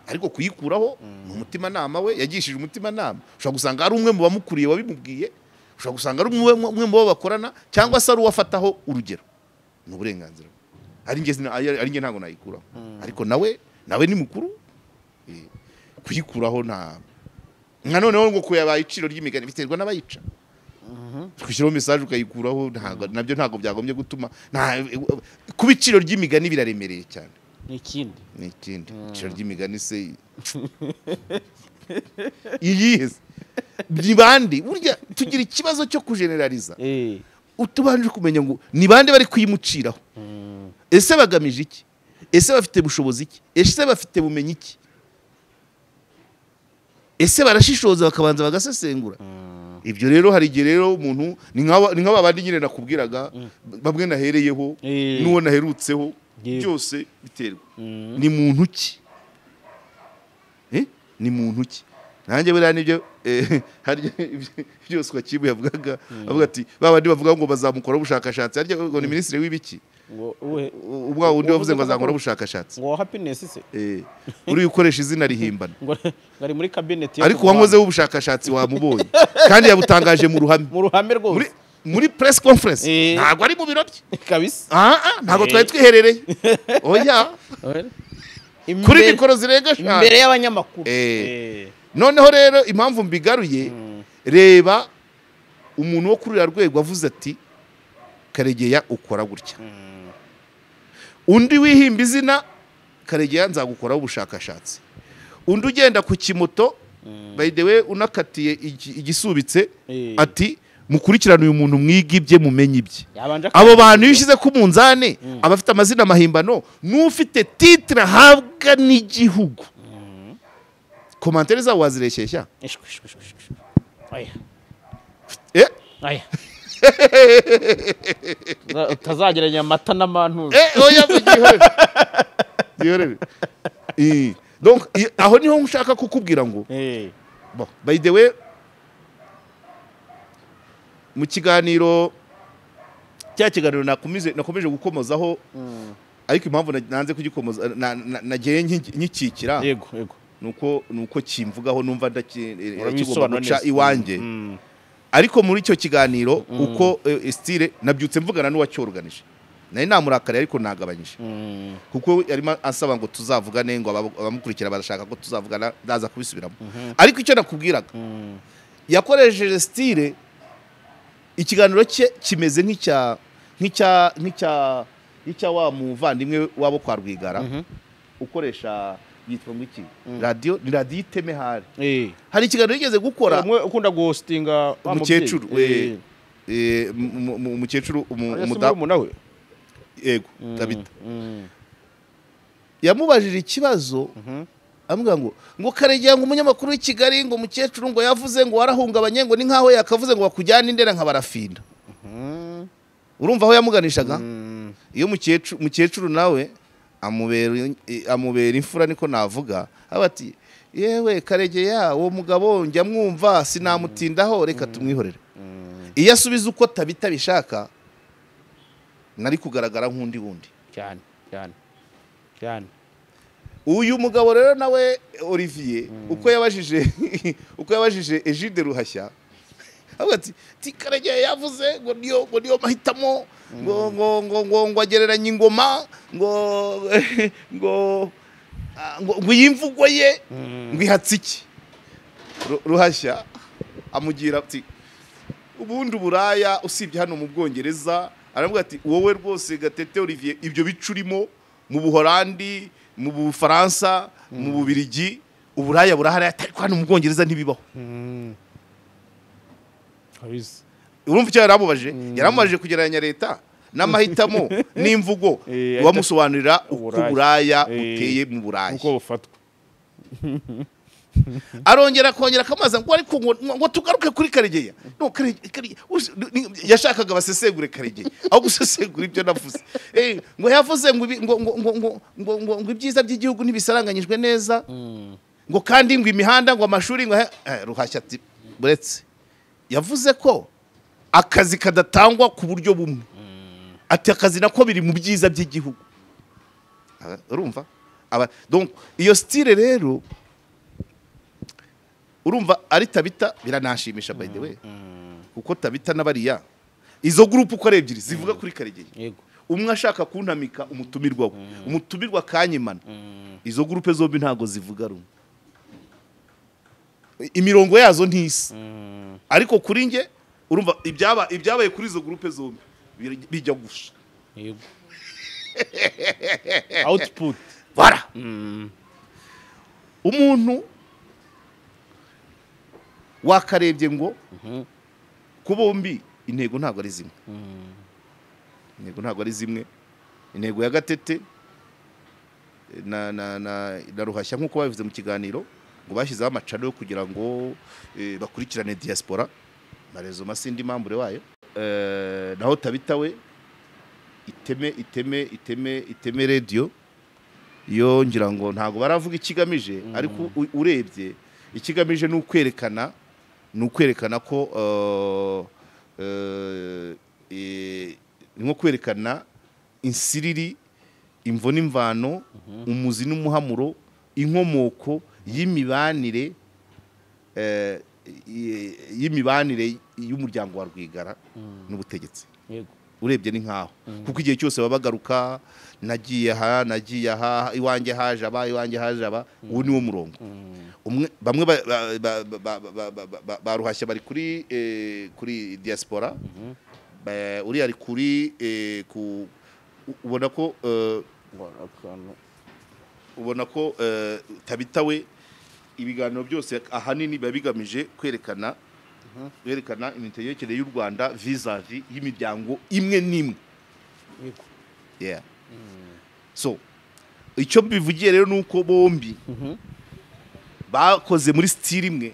S1: ariko kuyikuraho ni umutimanama we yagishije umutimanama ushobora gusanga ari umwe mu bamukuriye wabimubwiye ushobora gusanga ari umwe mu bo bakorana cyangwa se ari uwafataho urugero ni uburenganzira ari njye ntabwo nayikuraho ariko nawe ni mukuru kuyikuraho nka noneho ngo kuyabaye iciro ry'imigani biterwa n'abayica kwishyiraho message ukayikuraho nabyo ntago byagombye gutuma kuba iciro ry'imigani biraremereye cyane
S2: ni ikindi
S1: iciro ry'imigani se iyiheze ni bandi burya tugira ikibazo cyo kugeneraliza utubanje kumenya ngo ni bande bari kuyimuciraho ese bagamije iki ese bafite bushobozi iki ese bafite bumenyi iki ese barashishoza bakabanza bagasesengura ibyo rero hari igihe rero umuntu ni nk'aba bandi nyine nakubwiraga bamwe nahereyeho n'uwo naherutseho byose biterwa ni muntu ki ni muntu ki nanjye buriya nibyo harya byose kwakibu yavugaga avuga ati babandi bavuga ngo bazamukora ubushakashatsi harya ngo ni ministre w'ibiki ubwa wundi wavuze ngo azakora ubushakashatsi
S2: ngo happiness se
S1: uri ukoresha izina rihimbana
S2: ngari muri cabinet
S1: ariko wankoze ubushakashatsi wamubonye kandi yabutangaje mu ruhame
S2: rwose
S1: muri press conference ntago ari mu birori
S2: kabisa
S1: ntago twari twiherereye oya kuri mikoro zirenga
S2: imbere y'abanyamakuru
S1: noneho rero impamvu mbigaruye reba umuntu wo kuri rwego avuze ati Karegeya ukora gutya undi wihimba izina Karegeya nzagukoraho ubushakashatsi undi ugenda ku kimoto by the way unakatiye igisubitse ati mukurikirana uyu muntu mwigibye mumenye ibye abo bantu yishize ku munzane abafite amazina mahimbano n'ufite titre habwa n'igihugu commentaire za wazireshyeshya
S2: aya utazageranya amata n'amantuza
S1: oya gihorere donc aho niho nshaka kukubwira ngo by the way mu kiganiro cya kiganiro nakomeje gukomozaho ariko impamvu nanze kugikomoza nagiye nkikikira
S2: yego
S1: nuko kimvugaho numva ndakigomba guca iwanjye ariko muri icyo kiganiro uko style nabyutse mvugana n'uwacyorganije nari namurakariye ariko nagabanyije kuko yarimo asaba ngo tuzavugane ngo abamukurikira barashaka ko tuzavugana ndaza kubisubiramo ariko icyo nakubwiraga yakoresheje style ikiganiro cye kimeze nk'icya wa muvandimwe wabo kwa Rwigara ukoresha yitwa iki radio ni radio iteme hari ikiganiro yigeze gukora
S2: ukunda ghostinga
S1: umukecuru umukecuru umudamu
S2: nawe
S1: yego Tabita yamubajije ikibazo ambwira ngo Karegeya ngo umunyamakuru w'i Kigali ngo umukecuru ngo yavuze ngo warahungabanye ngo ni nkaho yakavuze ngo bakujyana indera nka barafinda urumva aho yamuganishaga iyo mukecuru nawe amubera imfura niko navuga abati yewe Karegeya uwo mugabo njya mwumva sinamutindaho reka tumwihorere iyo asubiza uko Tabita bishaka nari kugaragara nk'undi wundi
S2: cyane
S1: uyu mugabo rero nawe Olivier uko yabajije Egide Ruhashya abati Karegeya yavuze ngo niyo mahitamo ngo agereranya ingoma ngo yimvugo ye ngo ihatse iki Ruhashya amugira ati ubundi buraya usibye hano mu Bwongereza aravuga ati wowe rwose Gatete Olivier ibyo bicurimo mu Buholandi mu Bufaransa mu Bubirigi uburaya burahari ariko hano mu Bwongereza ntibibaho urumva icyo yaramubajije kugereranya leta n'amahitamo n'imvugo wamusobanurira uko uburaya buteye mu Buraya
S2: uko bufatwa
S1: arongera akamaza ngo ariko ngo tugaruke kuri Karegeya no yashakaga basesegure Karegeya aho gusesegura ibyo navuze ngo yavuze ngo ibyiza by'igihugu ntibisaranganyijwe neza ngo kandi ngo imihanda ngo amashuri ngo Ruhashya ati buretse yavuze ko akazi kadatangwa ku buryo bumwe ati akazi nako biri mu byiza by'igihugu urumva donc iyo style rero urumva ari Tabita biranashimisha by the way kuko Tabita n'abariya izo group uko ari ebyiri zivuga kuri Karegeya
S2: yego
S1: umwe ashaka kuntamika umutumirwa we umutumirwa kanyimana izo group zombi ntago zivuga rumwe imirongo yazo ntisi ariko kuri nge urumva ibyabaye kuri izo groupe zombi bijya gusha
S2: yego output
S1: bara umuntu wakarebye ngo ku bombi intego ntabwo ari zimwe intego ya Gatete na Ruhashya nk'uko babivuze mu kiganiro ngo bashyizeho amacano yo kugira ngo bakurikirane diaspora marezo masindi mambure wayo naho Tabitawe iteme radio yo ngira ngo ntago baravuga ikigamije ariko urebye ikigamije n'ukwerekana ko nko kwerekana insiriri imvo n'imvano umuzi n'umuhamuro inkomoko y'imibanire y'umuryango wa Rwigara n'ubutegetsi urebye ni nkaho kuko igihe cyose babagaruka nagiye aha iwanjye haje aba uwo niwo murongo bamwe baruhashya bari kuri diaspora uri ari kuri ubona ko Tabitawe ibiganiro byose ahanini biba bigamije kwerekana imitegekere y'u Rwanda vis-a-vis y'imiryango imwe n'imwe so icyo bivugiye rero nuko bombi bakoze muri style imwe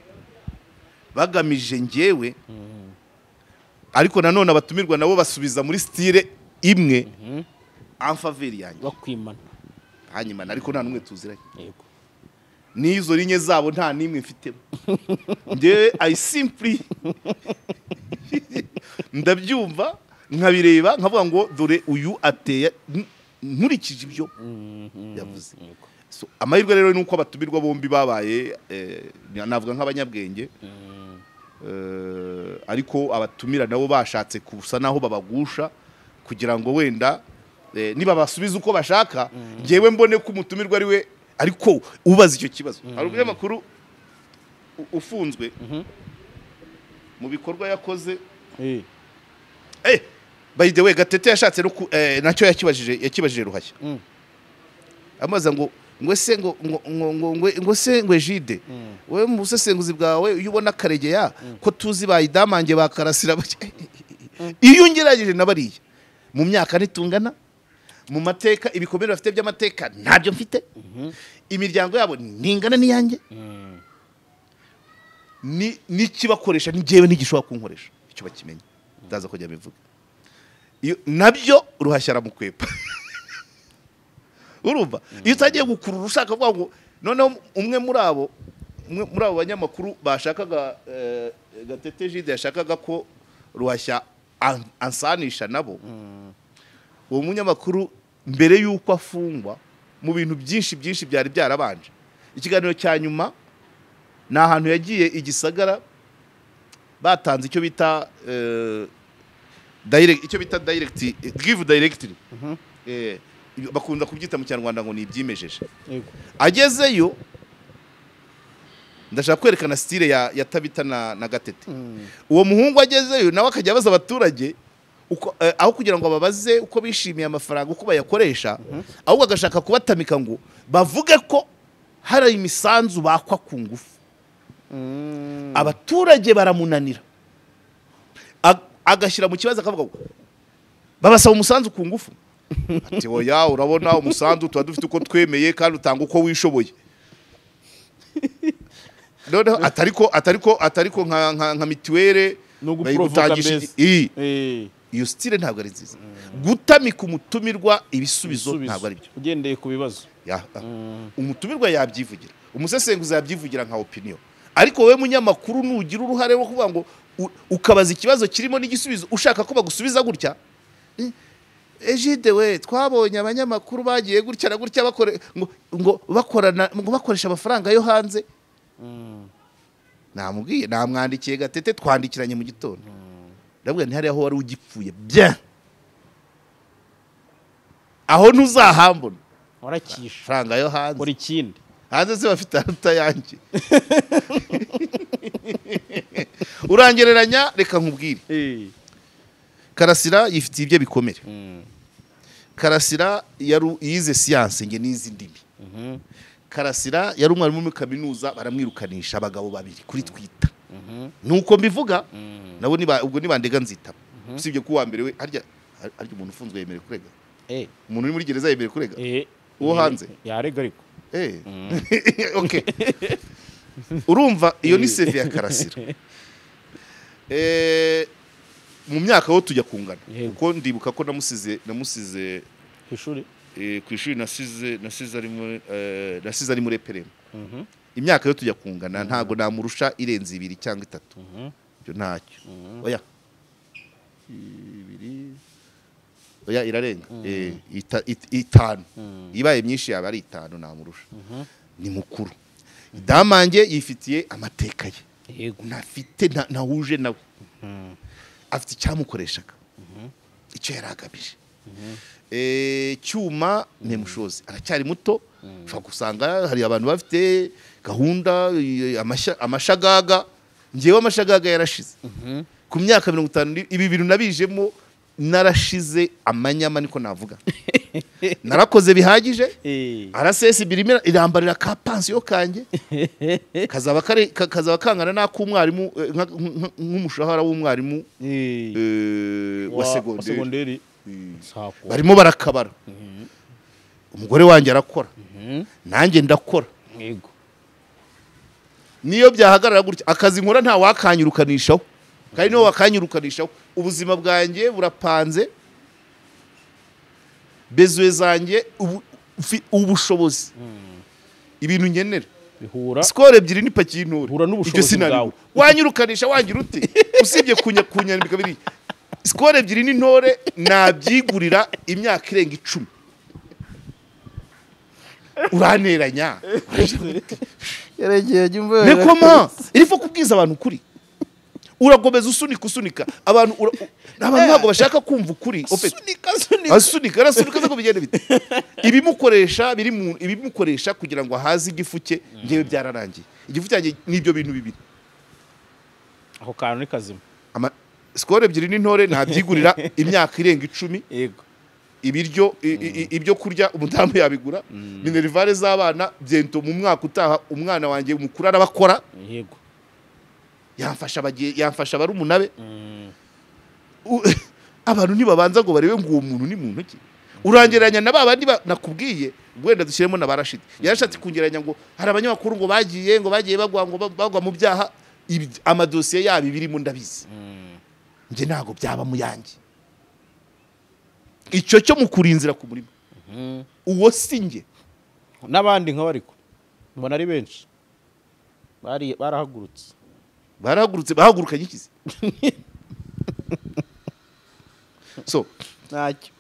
S1: bagamije ngewe ariko nanone abatumirwa nabo basubiza muri style imwe en faveur yanjye
S2: bakwimana
S1: hanyuma ariko nta numwe tuziranye yego n'izo linye zabo nta nimwe mfitemo ngewe I simply ndabyumva nkabireba nkavuga ngo dore uyu ateye nkurikije ibyo yavuze so amahirwe rero nuko abatumirwa bombi babaye navuga nk'abanyabwenge ariko abatumira nabo bashatse kusa naho babagusha kugira ngo wenda niba basubiza uko bashaka ngewe mbone ko umutumirwa ari we ariko ubaza icyo kibazo hari umunyamakuru ufunzwe mu bikorwa yakoze by the way Gatete yashatse nacyo yakibajije Ruhashya amaza ngo ngo Jide wewe mu busesenguzi bwawe iyo ubona Karegeya ko tuzi bayidamange bakarasira iyo ngerageje nabariye mu myaka nitungana mu mateka ibikomere bafite by'amateka ntabyo mfite imiryango yabo ningana niyanjye ni kibakoresha ngewe nigishobora kunkoresha icyo bakimenye ndaza kujya bivuga iyo nabyo Ruhashya aramukwepa urumva iyo utagiye gukurura ushaka kuvuga ngo noneho umwe muri abo banyamakuru bashakaga Gatete Jide yashakaga ko Ruhashya ansanisha nabo uwo munyamakuru mbere yuko afungwa mu bintu byinshi byari byarabanje ikiganiro cya nyuma ni ahantu yagiye igisagara batanze icyo bita give directly bakunda kubyita mu Kinyarwanda ngo ni ibyimejeje agezeyo ndashaka kwerekana style ya Tabita na Gatete uwo muhungu agezeyo nawe akajya abaza abaturage aho kugira ngo babaze uko bishimiye amafaranga uko bayakoresha ahubwo agashaka kubatamika ngo bavuge ko hari imisanzu bakwa ku ngufu abaturage baramunanira agashyira mu kibazo akavuga ngo babasaba umusanzu ku ngufu ati oya urabona umusanzu tuba dufite uko twemeye kandi utanga uko wishoboye noneho atariko nka mituwere bayigutangisha iyo style ntabwo ari nziza gutamika umutumirwa ibisubizo ntabwo ari byo
S2: ugendeye ku bibazo
S1: umutumirwa yabyivugira umusesenguzi yabyivugira nka opinion ariko wowe munyamakuru nugira uruhare rwo kuvuga ngo ukabaza ikibazo kirimo n'igisubizo ushaka ko bagusubiza gutya Jide we twabonye abanyamakuru bagiye gutya na gutya ngo bakoresha amafaranga yo hanze namubwiye namwandikiye Gatete twandikiranye mu gitondo ndabwira nti hari aho wari ugipfuye bien aho ntuzahambona
S2: warakisha
S1: faranga yo hanze
S2: kuri kindi
S1: hanze se bafite aruta yanjye urangereranya reka nkubwire Karasira yifitiye ibyo bikomere Karasira yize siyanse nge n'izi ndimi Karasira yari umwarimu muri kaminuza baramwirukanisha abagabo babiri kuri Twitter nuko mbivuga nabo ubwo nibandega nzita usibye ko wa mbere we harya umuntu ufunzwe yemerewe kurega umuntu uri muri gereza yemerewe kurega uwo hanze
S2: yarega ariko
S1: okay urumva iyo ni CV ya Karasira mu myaka wo tujya kungana kuko ndibuka ko namusize ku ishuri nasize ari muri EPRM imyaka yo tujya kungana ntago namurusha irenze 2 cyangwa 3 byo ntacyo oya 2 oya irarenga 5 ibaye myinshi yaba ari 5 namurusha ni mukuru Damange yifitiye amateka ye
S2: yego
S1: nafite nahuje nawe afite cyamukoreshaga icyo yaragabije Cyuma Nemushozi aracyari muto ushobora gusanga hari abantu bafite gahunda amashagaga ngewe amashagaga yarashize ku myaka 50 ibi bintu nabijemo narashize amanyama niko navuga narakoze bihagije arasesi birimo irambarira ka pansiyo kanje kazaba kangana n'akumwarimu nk'umushahara w'umwarimu wa segonderi barimo barakabara umugore wanjye arakora nanjye ndakora
S2: yego
S1: niyo byahagarara gutya akazi nkora nta wakanyurukanishaho kandi niyo wakanyurukanishaho ubuzima bwanjye burapanze bezwe zanjye ubushobozi ibintu ngenera
S2: bihura
S1: skore ebyiri n'ipaki y'intore
S2: bihura n'ubushobozi bwawe
S1: wanyurukanisha wangira ute usibye kunyandika biri skore ebyiri n'intore nabyigurira imyaka irenga 10 uraneranya
S2: yaregeye jumbe
S1: nekoma irifo kubwiza abantu kuri uragomeza usunika abantu ntabwo bashaka kumva ukuri asunika zo bigende bite ibimukoresha kugira ngo ahaze igifu cye ngewe byararangiye igifu cyanjye nibyo bintu bibiri
S2: aho kantu ni kazima
S1: skore ebyiri n'intore ntabyigurira imyaka irenga 10
S2: yego
S1: ibyo kurya umudamu yabigura minerivare z'abana byento mu mwaka utaha umwana wanjye mukuru arabakora
S2: yego
S1: yamfasha bari umunabe abantu ntibabanza ngo barebe ngo uwo muntu ni muntu ki urangeranya na babandi nakubwiye wenda dushyiremo na barashiti yarashatse kungeranya ngo hari abanyamakuru ngo bagiye bagwa mu byaha amadosiye yabo birimo ndabizi nje ntago byaba mu yanjye icyo cyo mukurinzira ku murimo uwo singe
S2: n'abandi nka bariko mbona ari benshi
S1: bahagurukanye ikizi so
S2: ntacyo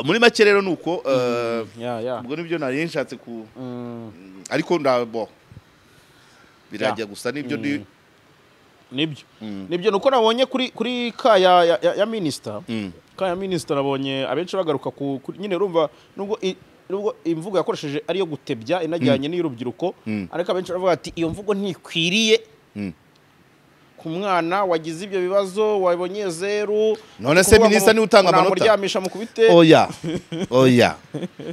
S1: muri make rero nuko ubwo nibyo nari nshatse ku ariko ndabo birajya gusa nibyo
S2: nibyo nuko nabonye kuri ka ya minister ka ya minister nabonye abenshi bagaruka nyine urumva nubwo imvugo yakoresheje ari yo gutebya inajyanye n'urubyiruko ariko abenshi baravuga ati iyo mvugo ntikwiriye ku mwana wagize ibyo bibazo wabonye 0
S1: none se minister ni utanga amanota
S2: muryamisha mukubite
S1: oya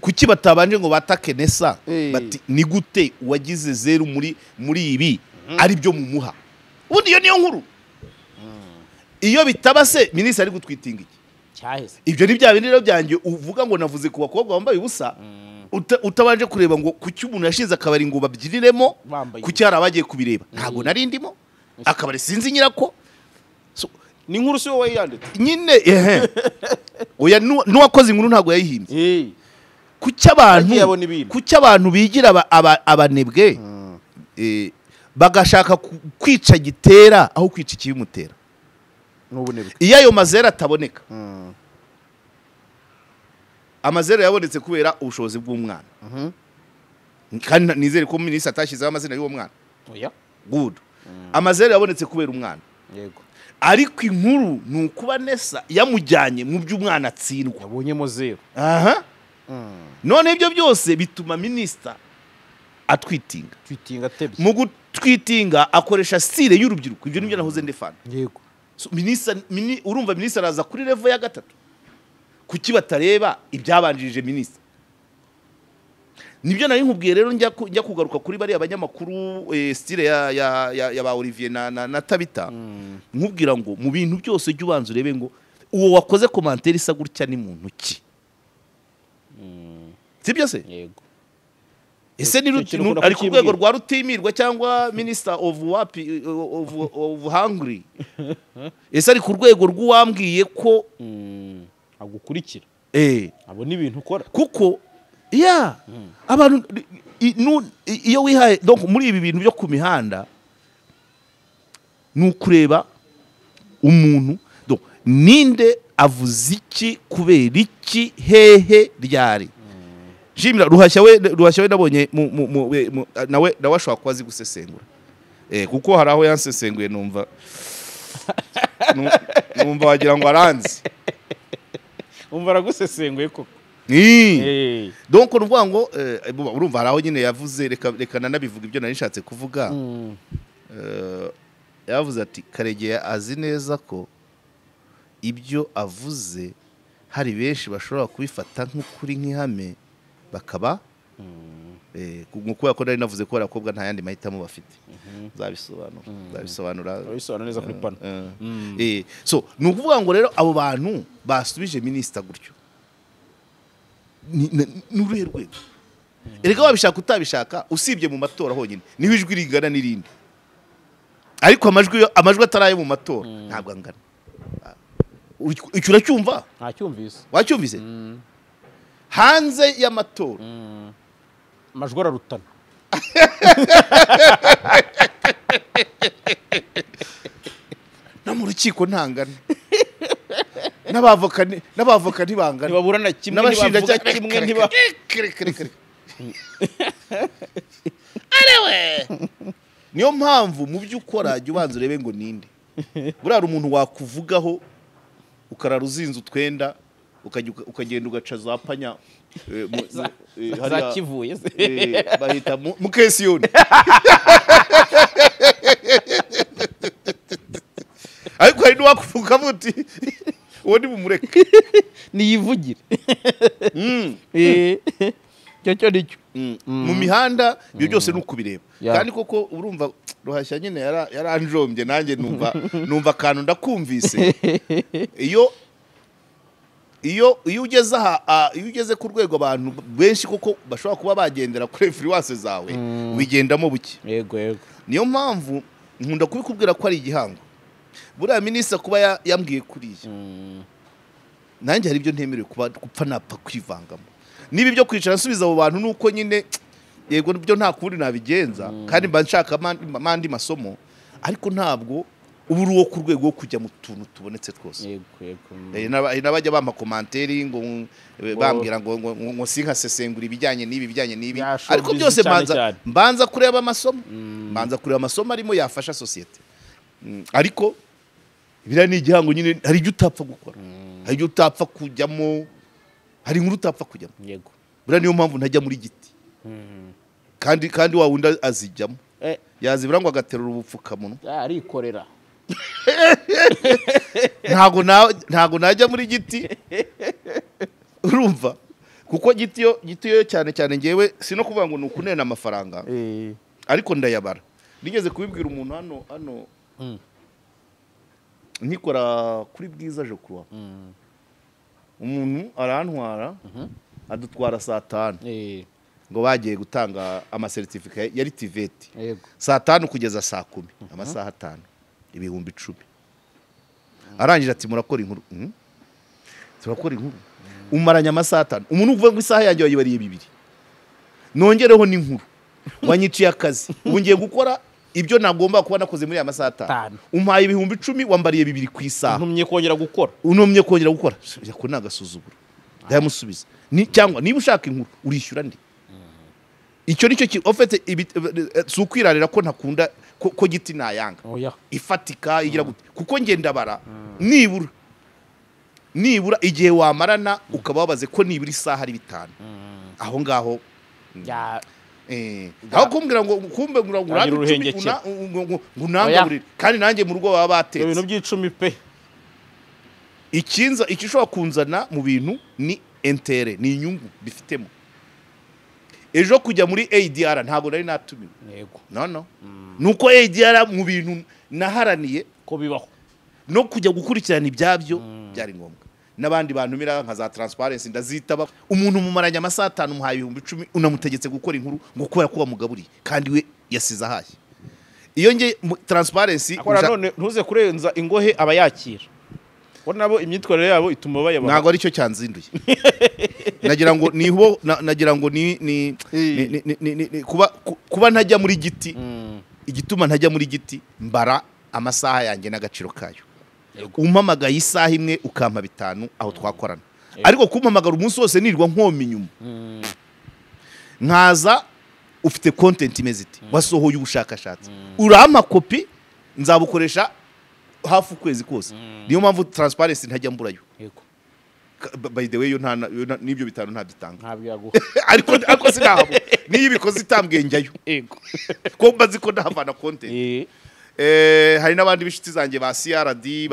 S1: kuki batabanje ngo batake nesa bati ni gute wagize 0 muri ibi ari byo mumuha ubundi iyo niyo nkuru iyo bitaba se minister ari gutwitinga iki
S2: cyaheze
S1: ibyo ni bya bindi rero byanjye uvuga ngo navuze ku bakobwa bambaye ubusa utabanje kureba ngo kuki umuntu yashize akabari ngo babyiriremo kuki hari abagiye kubireba ntago nari ndimo akabari sinzi nyirako
S2: ni inkuru si wowe yanditse
S1: nyine oya n'uwakoze inkuru ntago yayihimbye kuki abantu bigira abanebwe bagashaka kwica gitera aho kwica ikibimutera iyo ayo mazera ataboneka amazera yabonetse kubera ubushobozi bw'umwana kandi nizere ko minisitiri atashyizeho amazina y'uwo mwana good amazera yabonetse kubera umwana
S2: yego
S1: ariko inkuru ni ukuba nesa yamujyanye mu by'umwana atsindwa
S2: yabonyemo 0
S1: none ibyo byose bituma minisitiri atwitinga
S2: mu
S1: gutwitinga akoresha style y'urubyiruko ibyo nibyo nahoze ndefana
S2: yego
S1: so, urumva minisitiri araza kuri level ya 3 kuki batareba ibyabanjirije minisitiri nibyo nari nkubwiye rero njya kugaruka kuri bari abanyamakuru style ya ba Olivier na Tabita nkubwira ngo mu bintu byose jya ubanza urebe ngo uwo wakoze commentaire isa gutya ni muntu ki sibyo se
S2: yego
S1: ese ni ari ku rwego rwa rutimirwa cyangwa minister of hungry ese ari ku rwego rw'uwambwiye ko
S2: agukurikira
S1: abo
S2: ni ibintu ukora
S1: kuko abantu iyo wihaye donc muri ibi bintu byo ku mihanda nukureba umuntu donc ninde avuze iki kubera iki hehe ryari Jimira ruhashya we nabonye nawe ashobora kuba azi gusesengura kuko hari aho yansesenguye numva wagira ngo aranzi
S2: umva aragusesenguye koko
S1: donc nuvuga ngo urumva hari aho nyine yavuze reka nanabivuga ibyo nari nshatse kuvuga yavuze ati Karegeya azi neza ko ibyo avuze hari benshi bashobora kubifata nk'ukuri nk'ihame bakaba kubera ko nari navuze ko abakobwa nta yandi mahitamo bafite zabisobanura
S2: neza kuri pano
S1: so ni ukuvuga ngo rero abo bantu basubije minisita gutyo ni uruhe rwego erega wabishaka utabishaka usibye mu matora honyine niho ijwi rigana n'irindi ariko amajwi ataraye mu matora ntabwo angana icyo uracyumva wacyumvise hanze y'amatora
S2: amajwi ararutana
S1: no mu rukiko ntangana n'abavoka ntibangana
S2: ntibaburana kimwe ntibavuga kimwe
S1: niyo mpamvu mu byo ukora jya ubanza urebe ngo ninde buriya umuntu wakuvugaho ukarara uzinze utwenda ukagenda ugaca za panya
S2: za kivuye
S1: bahita mukesiyoni ariko hari n'uwakuvuga buti uwo ni bumureke
S2: niyivugire cyo nicyo
S1: mu mihanda ibyo byose ni ukubireba kandi koko urumva ruhashya nyine yaranjombye nanjye numva akantu ndakumvise iyo ugeze ku rwego abantu benshi koko bashobora kuba bagendera kuri influence zawe bigendamo buke
S2: yego
S1: niyo mpamvu nkunda kubikubwira ko ari igihango buriya minisitiri kuba yambwiye kuriya nanjye hari ibyo ntemerewe gupfa napfa kwivangamo niba ibyo kwicara nsubiza abo bantu nuko nyine yego byo nta kundi nabigenza kandi mba nshaka amandi masomo ariko ntabwo ubu uri uwo ku rwego rwo kujya mu tuntu tubonetse twose n'abajya bampa komanteri ngo bambwira ngo sinkasesengura ibijyanye n'ibi ariko byose mbanza kureba amasomo arimo yafasha sosiyete ariko biriya ni igihango nyine hari ibyo utapfa gukora hari ibyo utapfa kujyamo hari inkuru utapfa kujyamo buriya niyo mpamvu ntajya muri giti kandi wa wundi azijyamo yazibura ngo agaterura ubupfukamunwa
S2: arikorera
S1: ntago najya muri giti urumva kuko giti yo cyane ngewe si no kuvuga ngo ni ukunena amafaranga ariko ndayabara nigeze kubibwira umuntu hano nkikora kuri Bwiza je kuwa umuntu arantwara adutwara saa 5 ngo bagiye gutanga amasertifika yari tiveti saa 5 kugeza saa 10 amasaha 5 ibihumbi 10 arangije ati murakora inkuru turakora inkuru umaranya amasaha 5 umuntu uvuga ngo isaha yanjye wayibariye 2 nongereho n'inkuru wanyiciye akazi ubu ngiye gukora ibyo nagomba kuba nakoze muri amasaha 5 umpaye ibihumbi 10 wambariye 2 ku isaha
S2: untumye kongera
S1: gukora yako nagasuzuguro ndamusubiza cyangwa niba ushaka inkuru urishyura ndi icyo nicyo ofete sukwirarira ko ntakunda ko giti nayanga ifatika igira gute kuko ngenda bara nibura igihe wamarana ukaba wabaze ko nibura isaha ari 5 aho ngaho aho kumbwira ngo
S2: Ntangira uruhengekero.
S1: unangaburire kandi nanjye mu rugo baba batetse
S2: ibintu by'icumi pe
S1: icyo ushobora kunzana mu bintu ni intere ni inyungu bifitemo ejo kujya muri ADR ntabwo nari natumiwe
S2: yego
S1: no nuko ADR mu bintu naharaniye
S2: ko bibaho
S1: no kujya gukurikirana ibyabyo byari ngombwa n'abandi bantumira nka za transparency ndazitaba umuntu mumaranye amasaha 5 muhaye 10,000 unamutegetse gukora inkuru ngo kubera ko bamugaburiye kandi we yasize ahashye iyo nge transparency
S2: akora none ntuze kurenza ingohe abayakira ko nabo imyitwarire yabo ituma bayaba
S1: ntago ari cyo cyanzinduye nagira ngo ni kuba ntajya muri giti igituma ntajya muri giti mbara amasaha yanjye n'agaciro kayo umpamagaye isaha imwe ukampa 5 aho twakorana ariko kumpamagara umunsi wose nirwa nkoma inyuma nkaza ufite content imeze iti wasohoye ubushakashatsi urampa kopi nzabukoresha hafi ukwezi kose niyo mpamvu transparency ntajya mburayo
S2: yego
S1: by the way yo nibyo 5 ntabitanga
S2: ntabyo yaguha
S1: ariko sinahabo niyo ibikoze itambwengeyo
S2: yego
S1: ko mbazi ko ndahavana content hari n'abandi bishitsi zanjye ba CRD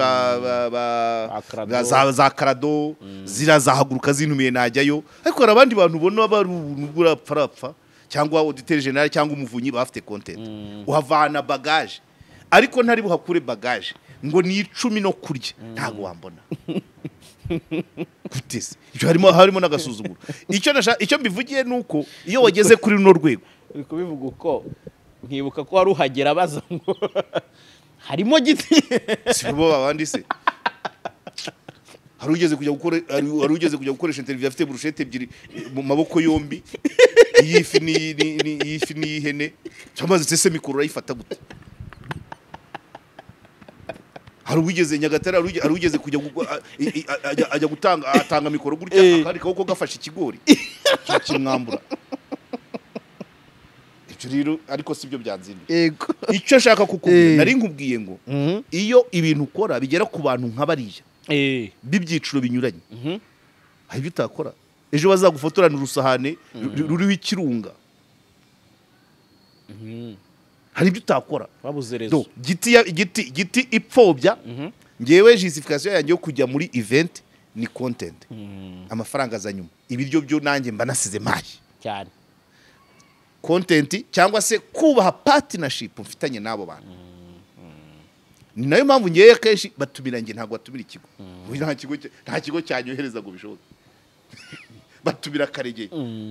S1: za Karado zirazahaguruka zinumiye najyayo ariko hari abandi bantu ubona barubura pfarapfa cyangwa auditeur general cyangwa umuvunyi bafite content uhavana bagage ariko ntari buhakure bagage ngo ni 10 no kurya ntago wambona gutese icyo harimo n'agasuzuguro icyo mbivugiye nuko iyo wageze kuri runo rwego
S2: uri kubivuga uko nkibuka ko wari uhagera baza ngo harimo giti
S1: sibo babandi se harugeze kujya gukoresha interview afite brushette ebyiri mu maboko yombi yifi ni ihene cyamaze sese mikoro ayifata gute harugeze Nyagatare harugeze kujya ajya atanga mikoro gutya akandi kaboko gafashe ikigori kimwambura rero ariko sibyo byanzinduye
S2: yego
S1: icyo nshaka kukubwira nari nkubwiye ngo iyo ibintu ukora bigera ku bantu nk'abariya bibyiciro binyuranye hari ibyo utakora ejo bazagufotorana urusahane ruriho ikirunga hari ibyo utakora
S2: babuze rezo
S1: giti ipfobya ngewe justification yanjye yo kujya muri event ni content amafaranga za nyuma ibiryo byo nanjye mba nasize mayi
S2: cyane
S1: content cyangwa se kubaha partnership mfitanye nabo bantu ni nayo mpamvu ngiye kenshi batumira nge ntago batumira ikigo nta kigo cyanyohereza ngo bishoboke batumira karegeye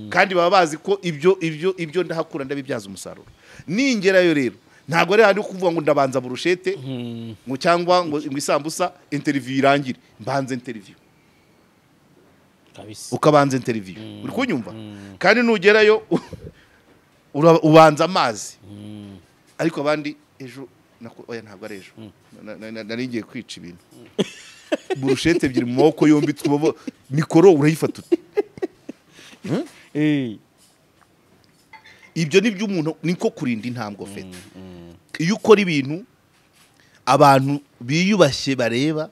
S1: kandi baba bazi ko ibyo ndahakura ndabibyaza umusaruro ningerayo rero ntago ari handi kuvuga ngo ndabanza burushete ngo cyangwa ngo isambusa interview irangire mbanze interview
S2: kabisa
S1: ukabanza interview uri kunyumva kandi nugerayo ubanza amazi ariko abandi ejo oya ntabwo ari ejo nari ngiye kwica ibintu burushete ebyiri mu maboko yombi twabo mikoro urayifata ibyo ni by'umuntu niko kurinda intambwe ofete iyo ukora ibintu abantu biyubashye bareba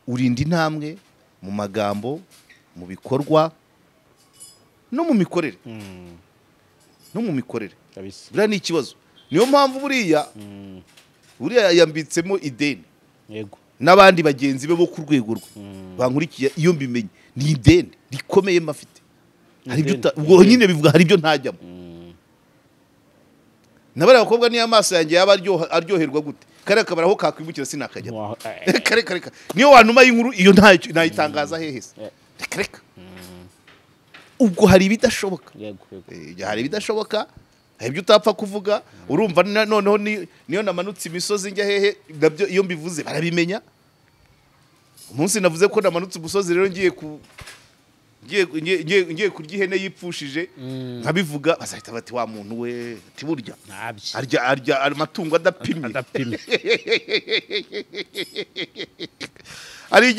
S1: urinda intambwe mu magambo mu bikorwa no mu mikorere buriya ni ikibazo niyo mpamvu buriya yambitsemo ideni
S2: yego
S1: n'abandi bagenzi be bo ku rwego rwe bankurikiye iyo mbimenye ni ideni rikomeye mafite ubwo nyine bivuga hari ibyo ntajyamo nabari abakobwa niyo amaso yanjye yaba aryoherwa gute kare akabara aho kakwimukira sinakajyamo kare niyo wanuma y'inkuru iyo nayitangaza hehe se reka ubwo hari ibidashoboka hari ibidashoboka hari ibyo utapfa kuvuga urumva noneho niyo namanutse imisozi njya hehe nabyo iyo mbivuze barabimenya umunsi navuze ko namanutse umusozi rero ngiye kurya ihene yipfushije nkabivuga bazahita bati wa muntu we tiburya arya amatungo adapimye hari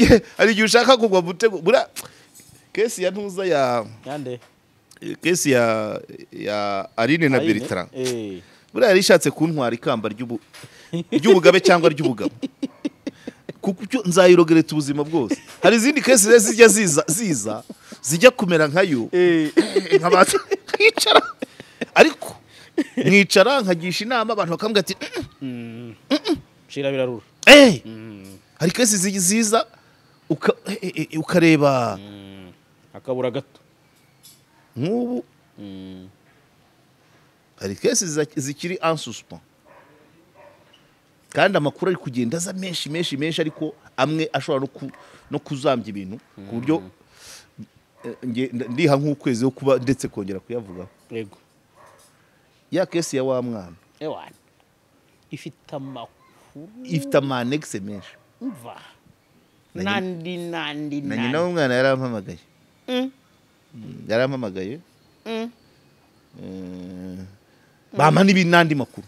S1: igihe ushaka kugwa mutego bura kesi ya ntuza kesi ya Aline na Bertrand buriya yari ishatse kuntwara ikamba ry'ubugabe cyangwa ry'ubugabo kuko nzayirogereta ubuzima bwose hari izindi kesi zijya ziza zijya kumera nkayo nk'abantu kwicara ariko mwicara nkagisha inama abantu bakambwira ati
S2: shira birarura
S1: hari kesi ziza ukareba
S2: akabura gato
S1: nk'ubu hari kesi zikiri en suspens kandi amakuru ari kugenda aza menshi ariko amwe ashobora no kuzambya ibintu ku buryo ndiha nk'ukwezi wo kuba ndetse kongera kuyavugaho.
S2: Yego.
S1: Ya kesi ya wa mwana
S2: ifite amakuru
S1: ifite amanexe menshi
S2: umva nandi
S1: na nyina w'umwana yarampamagaye bama n'ibindi makuru.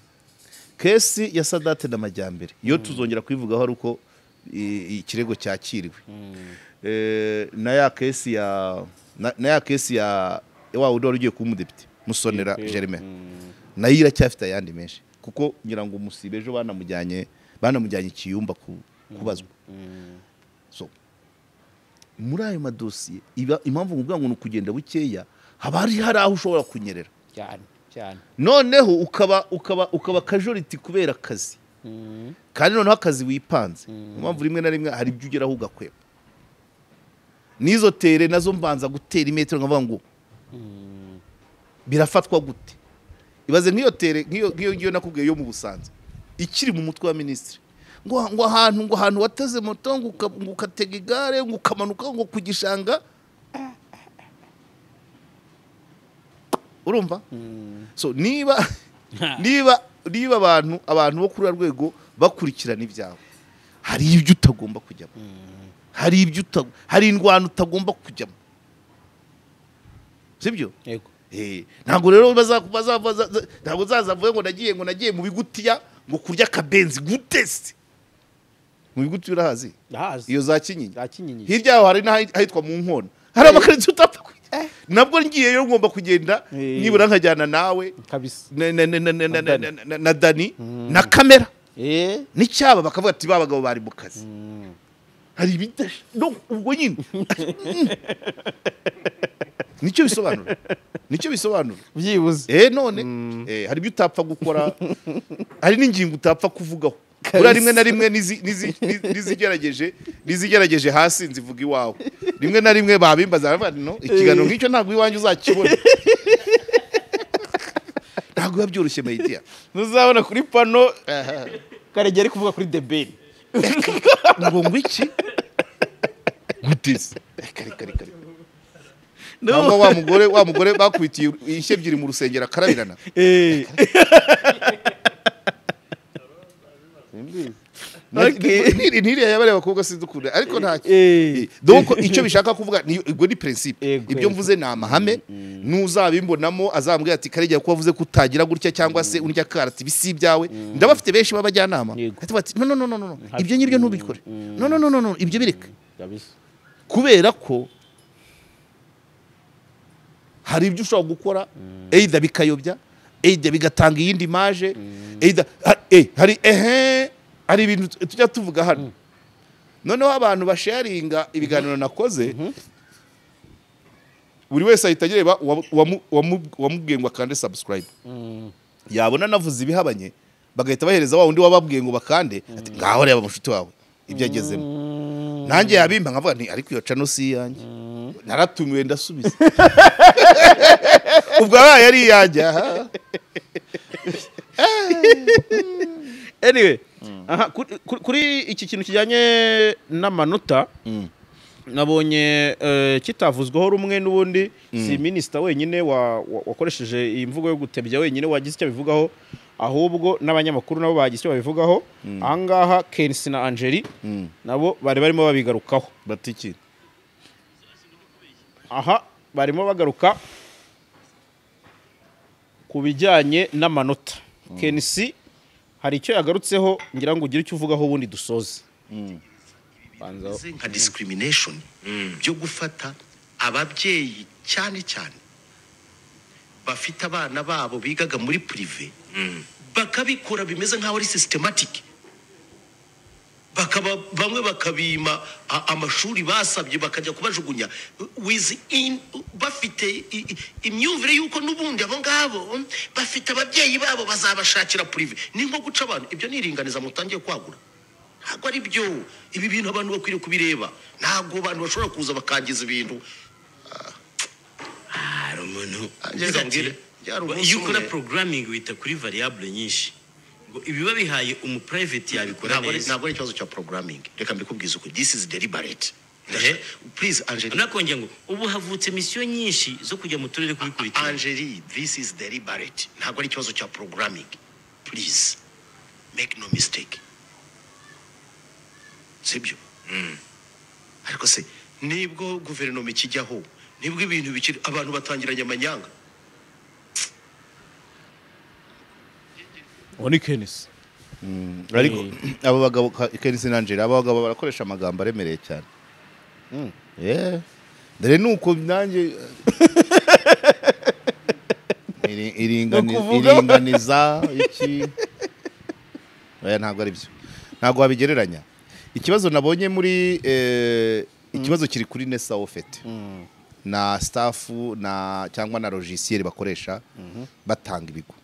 S1: Kesi ya Sadate na Majyambere iyo tuzongera kwivugaho ari uko ikirego cyakiriwe. Na ya kesi ya wa udoro ugiye kuba umudepite Musonera Germain nayo iracyafite ayandi menshi kuko ngira ngo umusibe ejo banamujyanye Kiyumba kubazwa. So muri ayo madosiye impamvu ngubwa ngo nukugenda bukeya haba hari aho ushobora kunyerera
S2: cyane
S1: noneho ukaba casualty kubera akazi kandi noneho akazi wipanze impamvu rimwe na rimwe hari ibyo ugeraho ugakweba nizo tere nazo mbanza gutera imetero ngavuga ngo birafatwa gute ibaze nk'iyo tere nk'iyo nakubwiye yo mu Busanza ikiri mu mutwe wa ministre ngo ahantu wateze moto ngo ukatega igare ngo ukamanuka ngo kugishanga urumva. So niba abantu bo kuri rwego bakurikirana ibyawe hari ibyo utagomba kujyamo hari indwano utagomba kujyamo sibyo.
S2: Yego.
S1: Ntabwo rero ntabwo zazavuye ngo nagiye mu bigutiya ngo kurya akabenzi gutese mu biguti urahazi iyo za Kinyinya hirya yaho hari n'ahitwa mu Nkona hari amakarito utapfa nabwo ngiyeyo ngomba kugenda nibura nkajyana nawe na Dani na kamera n'icyaba bakavuga ati babagabo bari mu kazi hari ibidashi no ubwo nyine nicyo bisobanura
S2: byibuze
S1: none hari ibyo utapfa gukora hari n'ingingo utapfa kuvugaho ura rimwe na rimwe nizigerageje hasi nzivuga iwawe rimwe na rimwe babimbaza no ikiganiro nk'icyo ntabwo iwanjye uzakibona ntabwo biba byoroshye mayidiya
S2: ntuzabona kuri pano Karegeya ari kuvuga kuri The Ben
S1: ngo iki guteze kare ntabwo wa mugore bakubitiye ishye ebyiri mu rusengero akarabirana ntiriya yabareba abakobwa sinzukunda ariko ntacyo donc icyo bishaka kuvuga ni principe ibyo mvuze ni amahame nuzabimbonamo azambwira ati Karegeya ko wavuze kutagira gutya cyangwa se urya karati bisi byawe ndabafite benshi babajyanama ati no ibyo ngibyo ntubikore no ibyo bireke kubera ko hari ibyo ushobora gukora either bikayobya either bigatanga iyindi image either hari ibintu tujya tuvuga hano noneho abantu basharinga ibiganiro nakoze buri wese ahita agireba wamubwiye ngo akande subscribe yabona navuze ibihabanye bagahita bahereza wa wundi wababwiye ngo bakande ati ngaho reba mushuti wawe ibyo agezemo nanjye yabimba nkavuga nti ariko iyo channel si yanjye naratumiwe ndasubiza ubwo yari yanjye
S2: anyway kuri iki kintu kijyanye n'amanota nabonye kitavuzweho rumwe n'ubundi si minister wenyine wakoresheje iyi mvugo yo gutebya wenyine wagize icyo bivugaho ahubwo n'abanyamakuru nabo bagize icyo babivugaho ahangaha Kensi na Angeli nabo barimo babigarukaho
S1: batiki
S2: barimo bagaruka ku bijyanye n'amanota. Kensi hari icyo yagarutseho ngira ngo ugire icyo uvugaho ubundi dusoze
S3: nka discrimination byo gufata ababyeyi cyane bafite abana babo bigaga muri prive bakabikora bimeze nkaho ari systematic bamwe bakabima amashuri basabye bakajya kubajugunya bafite imyumvire yuko n'ubundi abo ngabo bafite ababyeyi babo bazabashakira prive ni nko guca abantu ibyo niringaniza mutangiye kwagura ntabwo ari byo ibi bintu abantu bakwiriye kubireba ntabwo abantu bashobora kuza bakangiza ibintu
S4: umuntu iyo ukora programming wita kuri variable nyinshi ngo ibiba bihaye private yabikora neza
S3: ntabwo ari ikibazo cya programming reka mbikubwiza uko this is deliberate please Angeli
S4: nakongera ngo ubu havutse mission nyinshi zo kujya mu turere kubikurikira
S3: Angeli this is deliberate ntabwo ari ikibazo cya programming please make no mistake sibyo ariko se nibwo guverinoma ikijyaho nibwo ibintu bikiri abantu batangiranye amanyanga
S2: Oni Kenis
S1: ariko abo bagabo Kenisi na Angela abo bagabo barakoresha amagambo aremereye cyane dore nuko nanjye iringaniza iki ntabwo ari byo ntabwo wabigereranya ikibazo nabonye muri ikibazo kiri kuri Nessa ofete na staff na cyangwa na logiciel bakoresha batanga ibigo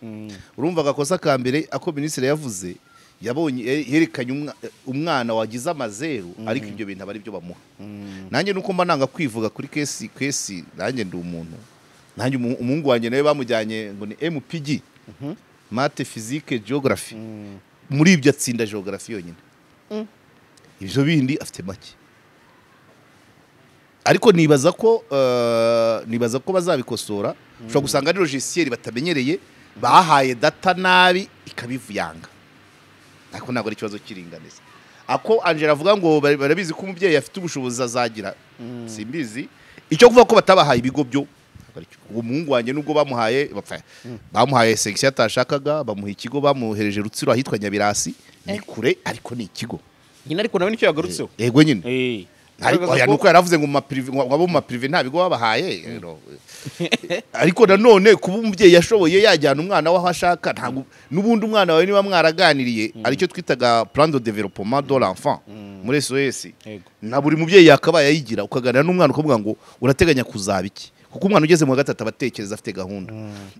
S1: urumva gakosa ka mbere ako ministre yavuze yabonye yerekanye umwana wagize amazeru ariko ibyo bintu abari byo bamuha nanjye nuko mba nanga kwivuga kuri kesi nanjye ndi umuntu nanjye umuhungu wanjye nawe bamujyanye ngo ni MPG Math Physique Geography muri ibyo atsinda geography yonyine ibyo bindi afite make ariko nibaza ko bazabikosora ushobora gusanga ari logiciel batamenyereye bahaye data nabi ikabivuyanga ariko ntabwo ari ikibazo kiringaniza ako Angela avuga ngo barabizi ko umubyeyi afite ubushobozi azagira simbizi icyo kuvuga ko batabahaye ibigo byo uwo muhungu wanjye nubwo bamuhaye section atashakaga bamuha ikigo bamuhereje Rutsiro ahitwa Nyabirasi ni kure ariko ni ikigo
S2: nyine ariko nawe nicyo yagarutseho
S1: yego nyine ariko nuko yaravuze ngo abo mu prive nta bigo babahaye ariko nanone kuba umubyeyi yashoboye yajyana umwana waho ashaka ntabwo nubundi umwana wawe niba mwaraganiriye aricyo twitaga plan de développement de l'enfant muri SOS na buri mubyeyi yakabaye yigira ukaganira n'umwana ukavuga ngo urateganya kuzaba iki kuko umwana ugeze mu gatatu abatekereza afite gahunda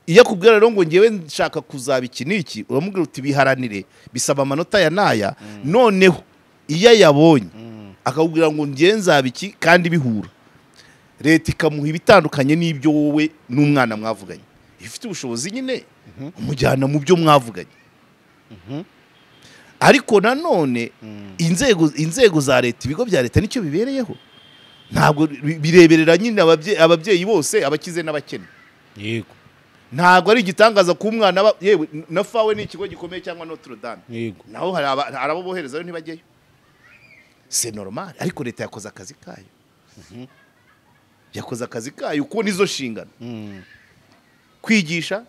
S1: iyo akubwira rero ngo ngewe nshaka kuzaba iki niki uramubwira uti biharanire bisaba amanota ya naya noneho iyo yabonye akakubwira ngo nzaba iki kandi bihura leta ikamuha ibitandukanye n'ibyo wowe n'umwana mwavuganye ifite ubushobozi nyine umujyana mu byo mwavuganye ariko nanone inzego za leta ibigo bya leta nicyo bibereyeho ntabwo bireberera nyine ababyeyi bose abakize n'abakene
S2: yego
S1: ntabwo ari igitangaza ku mwana yewe na fawe ni ikigo gikomeye cyangwa Notre Dame
S2: yego
S1: naho hari abo boherezayo ntibajyeyo c'est normal ariko leta yakoze akazi kayo yakoze akazi kayo uko nizo shingano kwigisha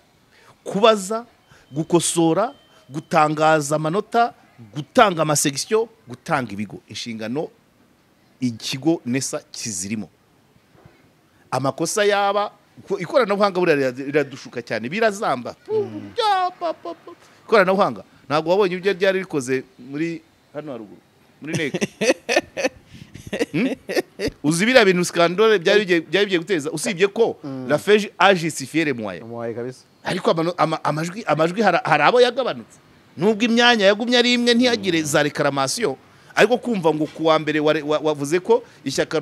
S1: kubaza gukosora gutangaza amanota gutanga amasection gutanga ibigo inshingano ikigo Nessa kizirimo amakosa yaba ikoranabuhanga biradushuka cyane birazamba ikoranabuhanga ntabwo wabonye ibyo ryari rikoze muri hano haruguru muri nek uzi biriya bintu scandale byari bigiye guteza usibye ko la FEJ a justifié les moyens ariko amajwi hari abo yagabanutse nubwo imyanya yagumye ari imwe ntiyagire za reclamation ariko kumva ngo kuwa mbere wavuze ko ishyaka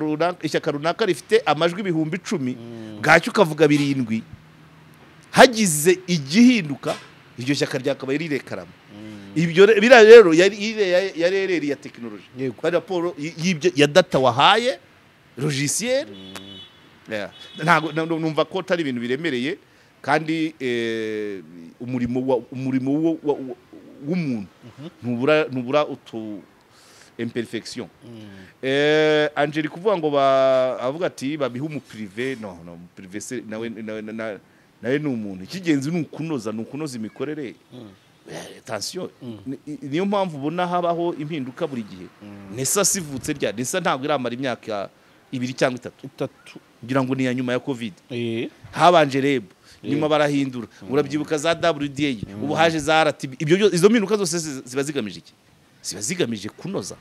S1: runaka rifite amajwi 10,000 bwacyo ukavuga 7 hagize igihinduka iryo shyaka ryakabaye rirekarama ibyo bira rero yari ya technology kwa raporo y'ibyo ya data wahaye logiciel ntago numva ko tari ibintu biremereye kandi umurimo w'umuntu ntubura utu imperfection Angeli kuvuga ngo avuga ati babiha umu privé no privé nawe ni umuntu ikigenzi ni ukunoza imikorere attention niyo mpamvu ubona habaho impinduka buri gihe Nessa sivutse rya Nessa ntabwo iramara imyaka 2 cyangwa 3 kugira ngo ni ya nyuma ya covid habanje reb nyuma barahindura urabyibuka za WDA ubu haje za RTB ibyo izo mpinduka zose ziba zigamije iki ziba zigamije kunoza.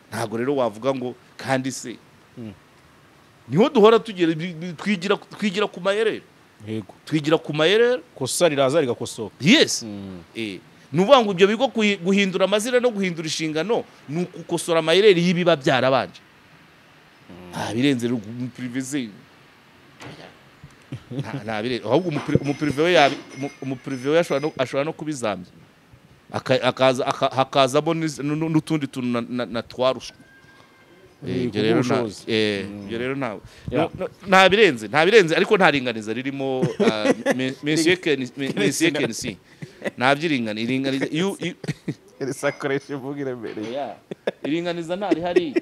S1: Ntabwo rero wavuga ngo kandi se niho duhora twigira ku mayerere.
S2: Yego.
S1: Twigira ku mayerere,
S2: kosa riraza rigakosoka.
S1: yes. Nuvuga ngo ibyo bigo guhindura amazina no guhindura inshingano ni ukukosora amayerere y'ibiba byarabanje. Birenze privé nta bire, ahubwo umuprivé we ashobora no kubizambya hakazamo n'utundi tuntu na twaruswa. Ibyo rero nta birenze ariko nta ringaniza ririmo. Monsieur Kensi nta byiringaniza iringaniza ntari hari.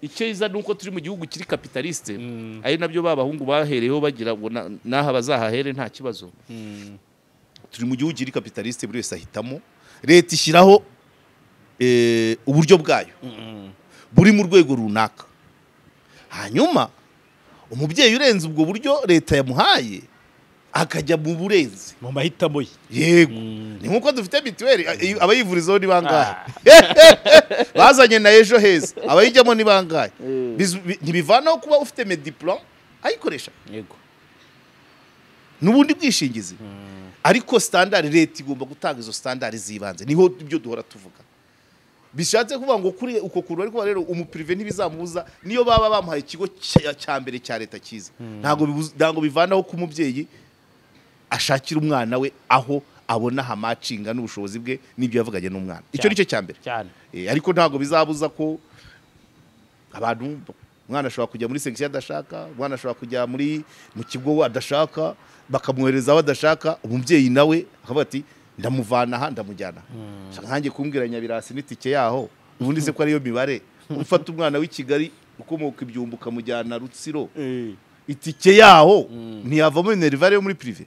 S1: Icyo iza nuko turi mu gihugu kiri kapitaliste, ari nabyo babahungu bahereyeho bagira ngo naha bazahahere nta kibazo. Turi mu gihugu kiri kapitaliste, buri wese ahitamo. Leta ishyiraho uburyo bwayo buri mu rwego runaka, hanyuma umubyeyi urenze ubwo buryo leta yamuhaye akajya mu burenzi
S2: mu mahitamo ye.
S1: Yego. Ni nkuko dufite mituweli, abayivurizaho ni bangahe? Bazanye na Ejo Heza, abayijyamo ni bangahe? Ntibivanaho kuba ufite mediplom ayikoresha.
S2: Yego.
S1: N'ubundi bwishingizi. Ariko standard leta igomba gutanga izo standard zibanze, niho ibyo duhora tuvuga. Bishatse kuvuga ngo kuri uko kuru ariko rero umuprivé ntibizamubuza niyo baba bamuhaye ikigo cya mbere cya leta cyiza. Ntago bivanaho ku mubyeyi ashakira umwana we aho abona hamacinga n'ubushobozi bwe n'ibyo yavuganye n'umwana. Icyo nicyo cya mbere. Ariko ntago bizabuza ko abantu, umwana ashobora kujya muri section adashaka, umwana ashobora kujya mu kigo adashaka, bakamwohereza aho adashaka, umubyeyi nawe akavuga ati ndamuvana aha ndamujyana. Nkanjye kumbwira Nyabirasi n'itike yaho, ubundi se ko ariyo mibare. Ufata umwana w'i Kigali ukomoka Ibyumba ukamujyana Rutsiro, itike yaho ntiyavamo minerivare yo muri privé.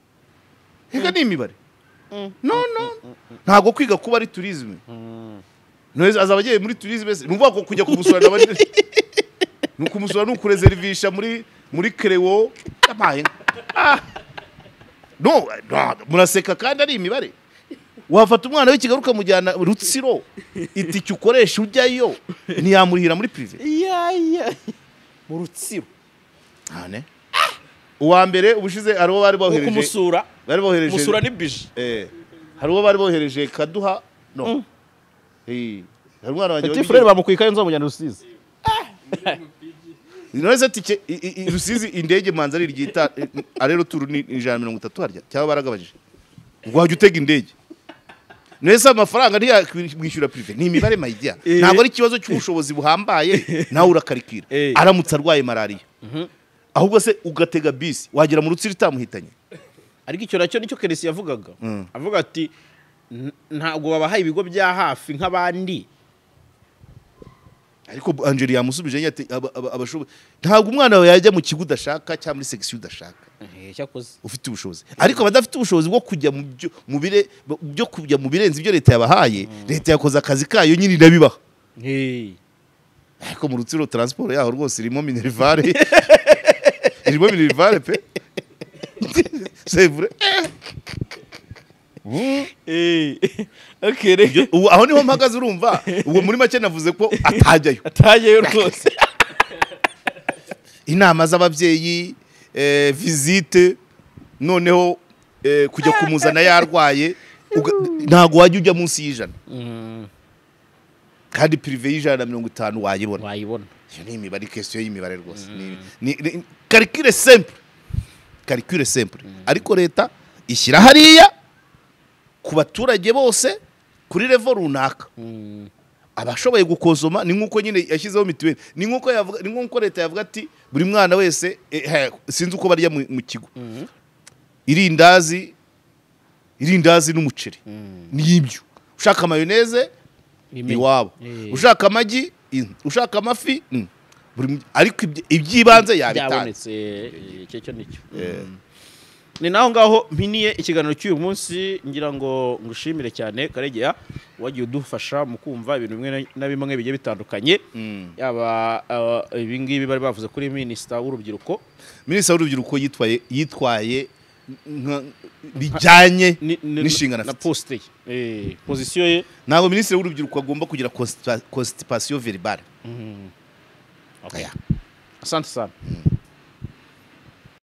S1: Higa ni imibare. No ntago kwiga kuba ari tourisme. Noze azabagiye muri tourisme, numva ko kujya kumusura n'abandi nukumusura nukureservisha muri Crewo amaye. No muraseka kandi ari imibare. Wafata umwana w'ikigaruka ukamujyana Rutsiro, itike ukoresha ujyayo ntiyamurihira muri privé.
S2: Mu Rutsiro.
S1: Hane. Uwa mbere ubushize aribo bari bohereje
S2: kumusura.
S1: Bari bohereje.
S2: Musura ni bije.
S1: Haribo bari bohereje Kaduha. No. Hari umwana wanjye.
S2: Petit frère bamukwikaye nzo mujyana Rusizi.
S1: Nonese tike Rusizi indege manza ari ryita arero turu ni 130 harya cyangwa baragabajije. Wajya utega indege. Nese amafaranga ntiyakwishyura privé. Ni imibare mayidya. Ntabwo ari ikibazo cy'ubushobozi buhambaye nawe urakarikira. Aramutse arwaye malaria. Ahubwo se ugatega bisi wagera mu Rutsiro itamuhitanye.
S2: Ariko icyo nacyo nicyo Kenesi yavugaga. Avuga ati ntabwo babahaye ibigo bya hafi nk'abandi.
S1: Ariko Angeli yamusubije ati abashoboye ntabwo umwana wawe yajya mu kigo udashaka cyangwa muri section udashaka.
S2: Cyakoze
S1: ufite ubushobozi. Ariko abadafite ubushobozi bwo kujya byo kujya mu birenze ibyo leta yabahaye, leta yakoze akazi kayo nyine ndabibaha. Ariko mu Rutsiro transport yaho rwose irimo minerivare. Irimo minerivare pe. C'est vrai.
S2: Okay.
S1: Aho niho mpagaze urumva. Ubwo muri make navuze ko
S2: atajyayo rwose.
S1: Inama z'ababyeyi, visite, noneho kujya kumuzana yarwaye, ntago wajya ujya munsi y'ijana. Kandi privé y'150 wayibona. Iyo ni imibare, question y'imibare rwose. Ni calcul simple. Calcul simple. Ariko leta ishyira hariya ku baturage bose kuri level runaka. Abashoboye gukosoma ni nkuko nyine yashyizeho mituweli. Ni nkuko leta yavuga ati buri mwana wese sinzi uko barya mu kigo. Irindazi n'umuceri. Ni ibyo. Ushaka mayoneze iwabo. Ushaka amagi, ushaka amafi. Ariko ibyibanze
S2: yabitanze. Icyo nicyo. Ni naho ngaho mpiniye ikiganiro cy'uyu munsi, ngira ngo ngushimire cyane Karegeya wagiye udufasha mu kumva ibintu bimwe na bimwe bigiye bitandukanye. Yaba ibingibi bari bavuze kuri Minisita w'Urubyiruko.
S1: Minisita w'Urubyiruko yitwaye bijyanye n'inshingano
S2: na
S1: afite
S2: poste position ye
S1: ntabwo minisitiri w'urubyiruko agomba kugira constipation verbale
S2: okay. Asante sana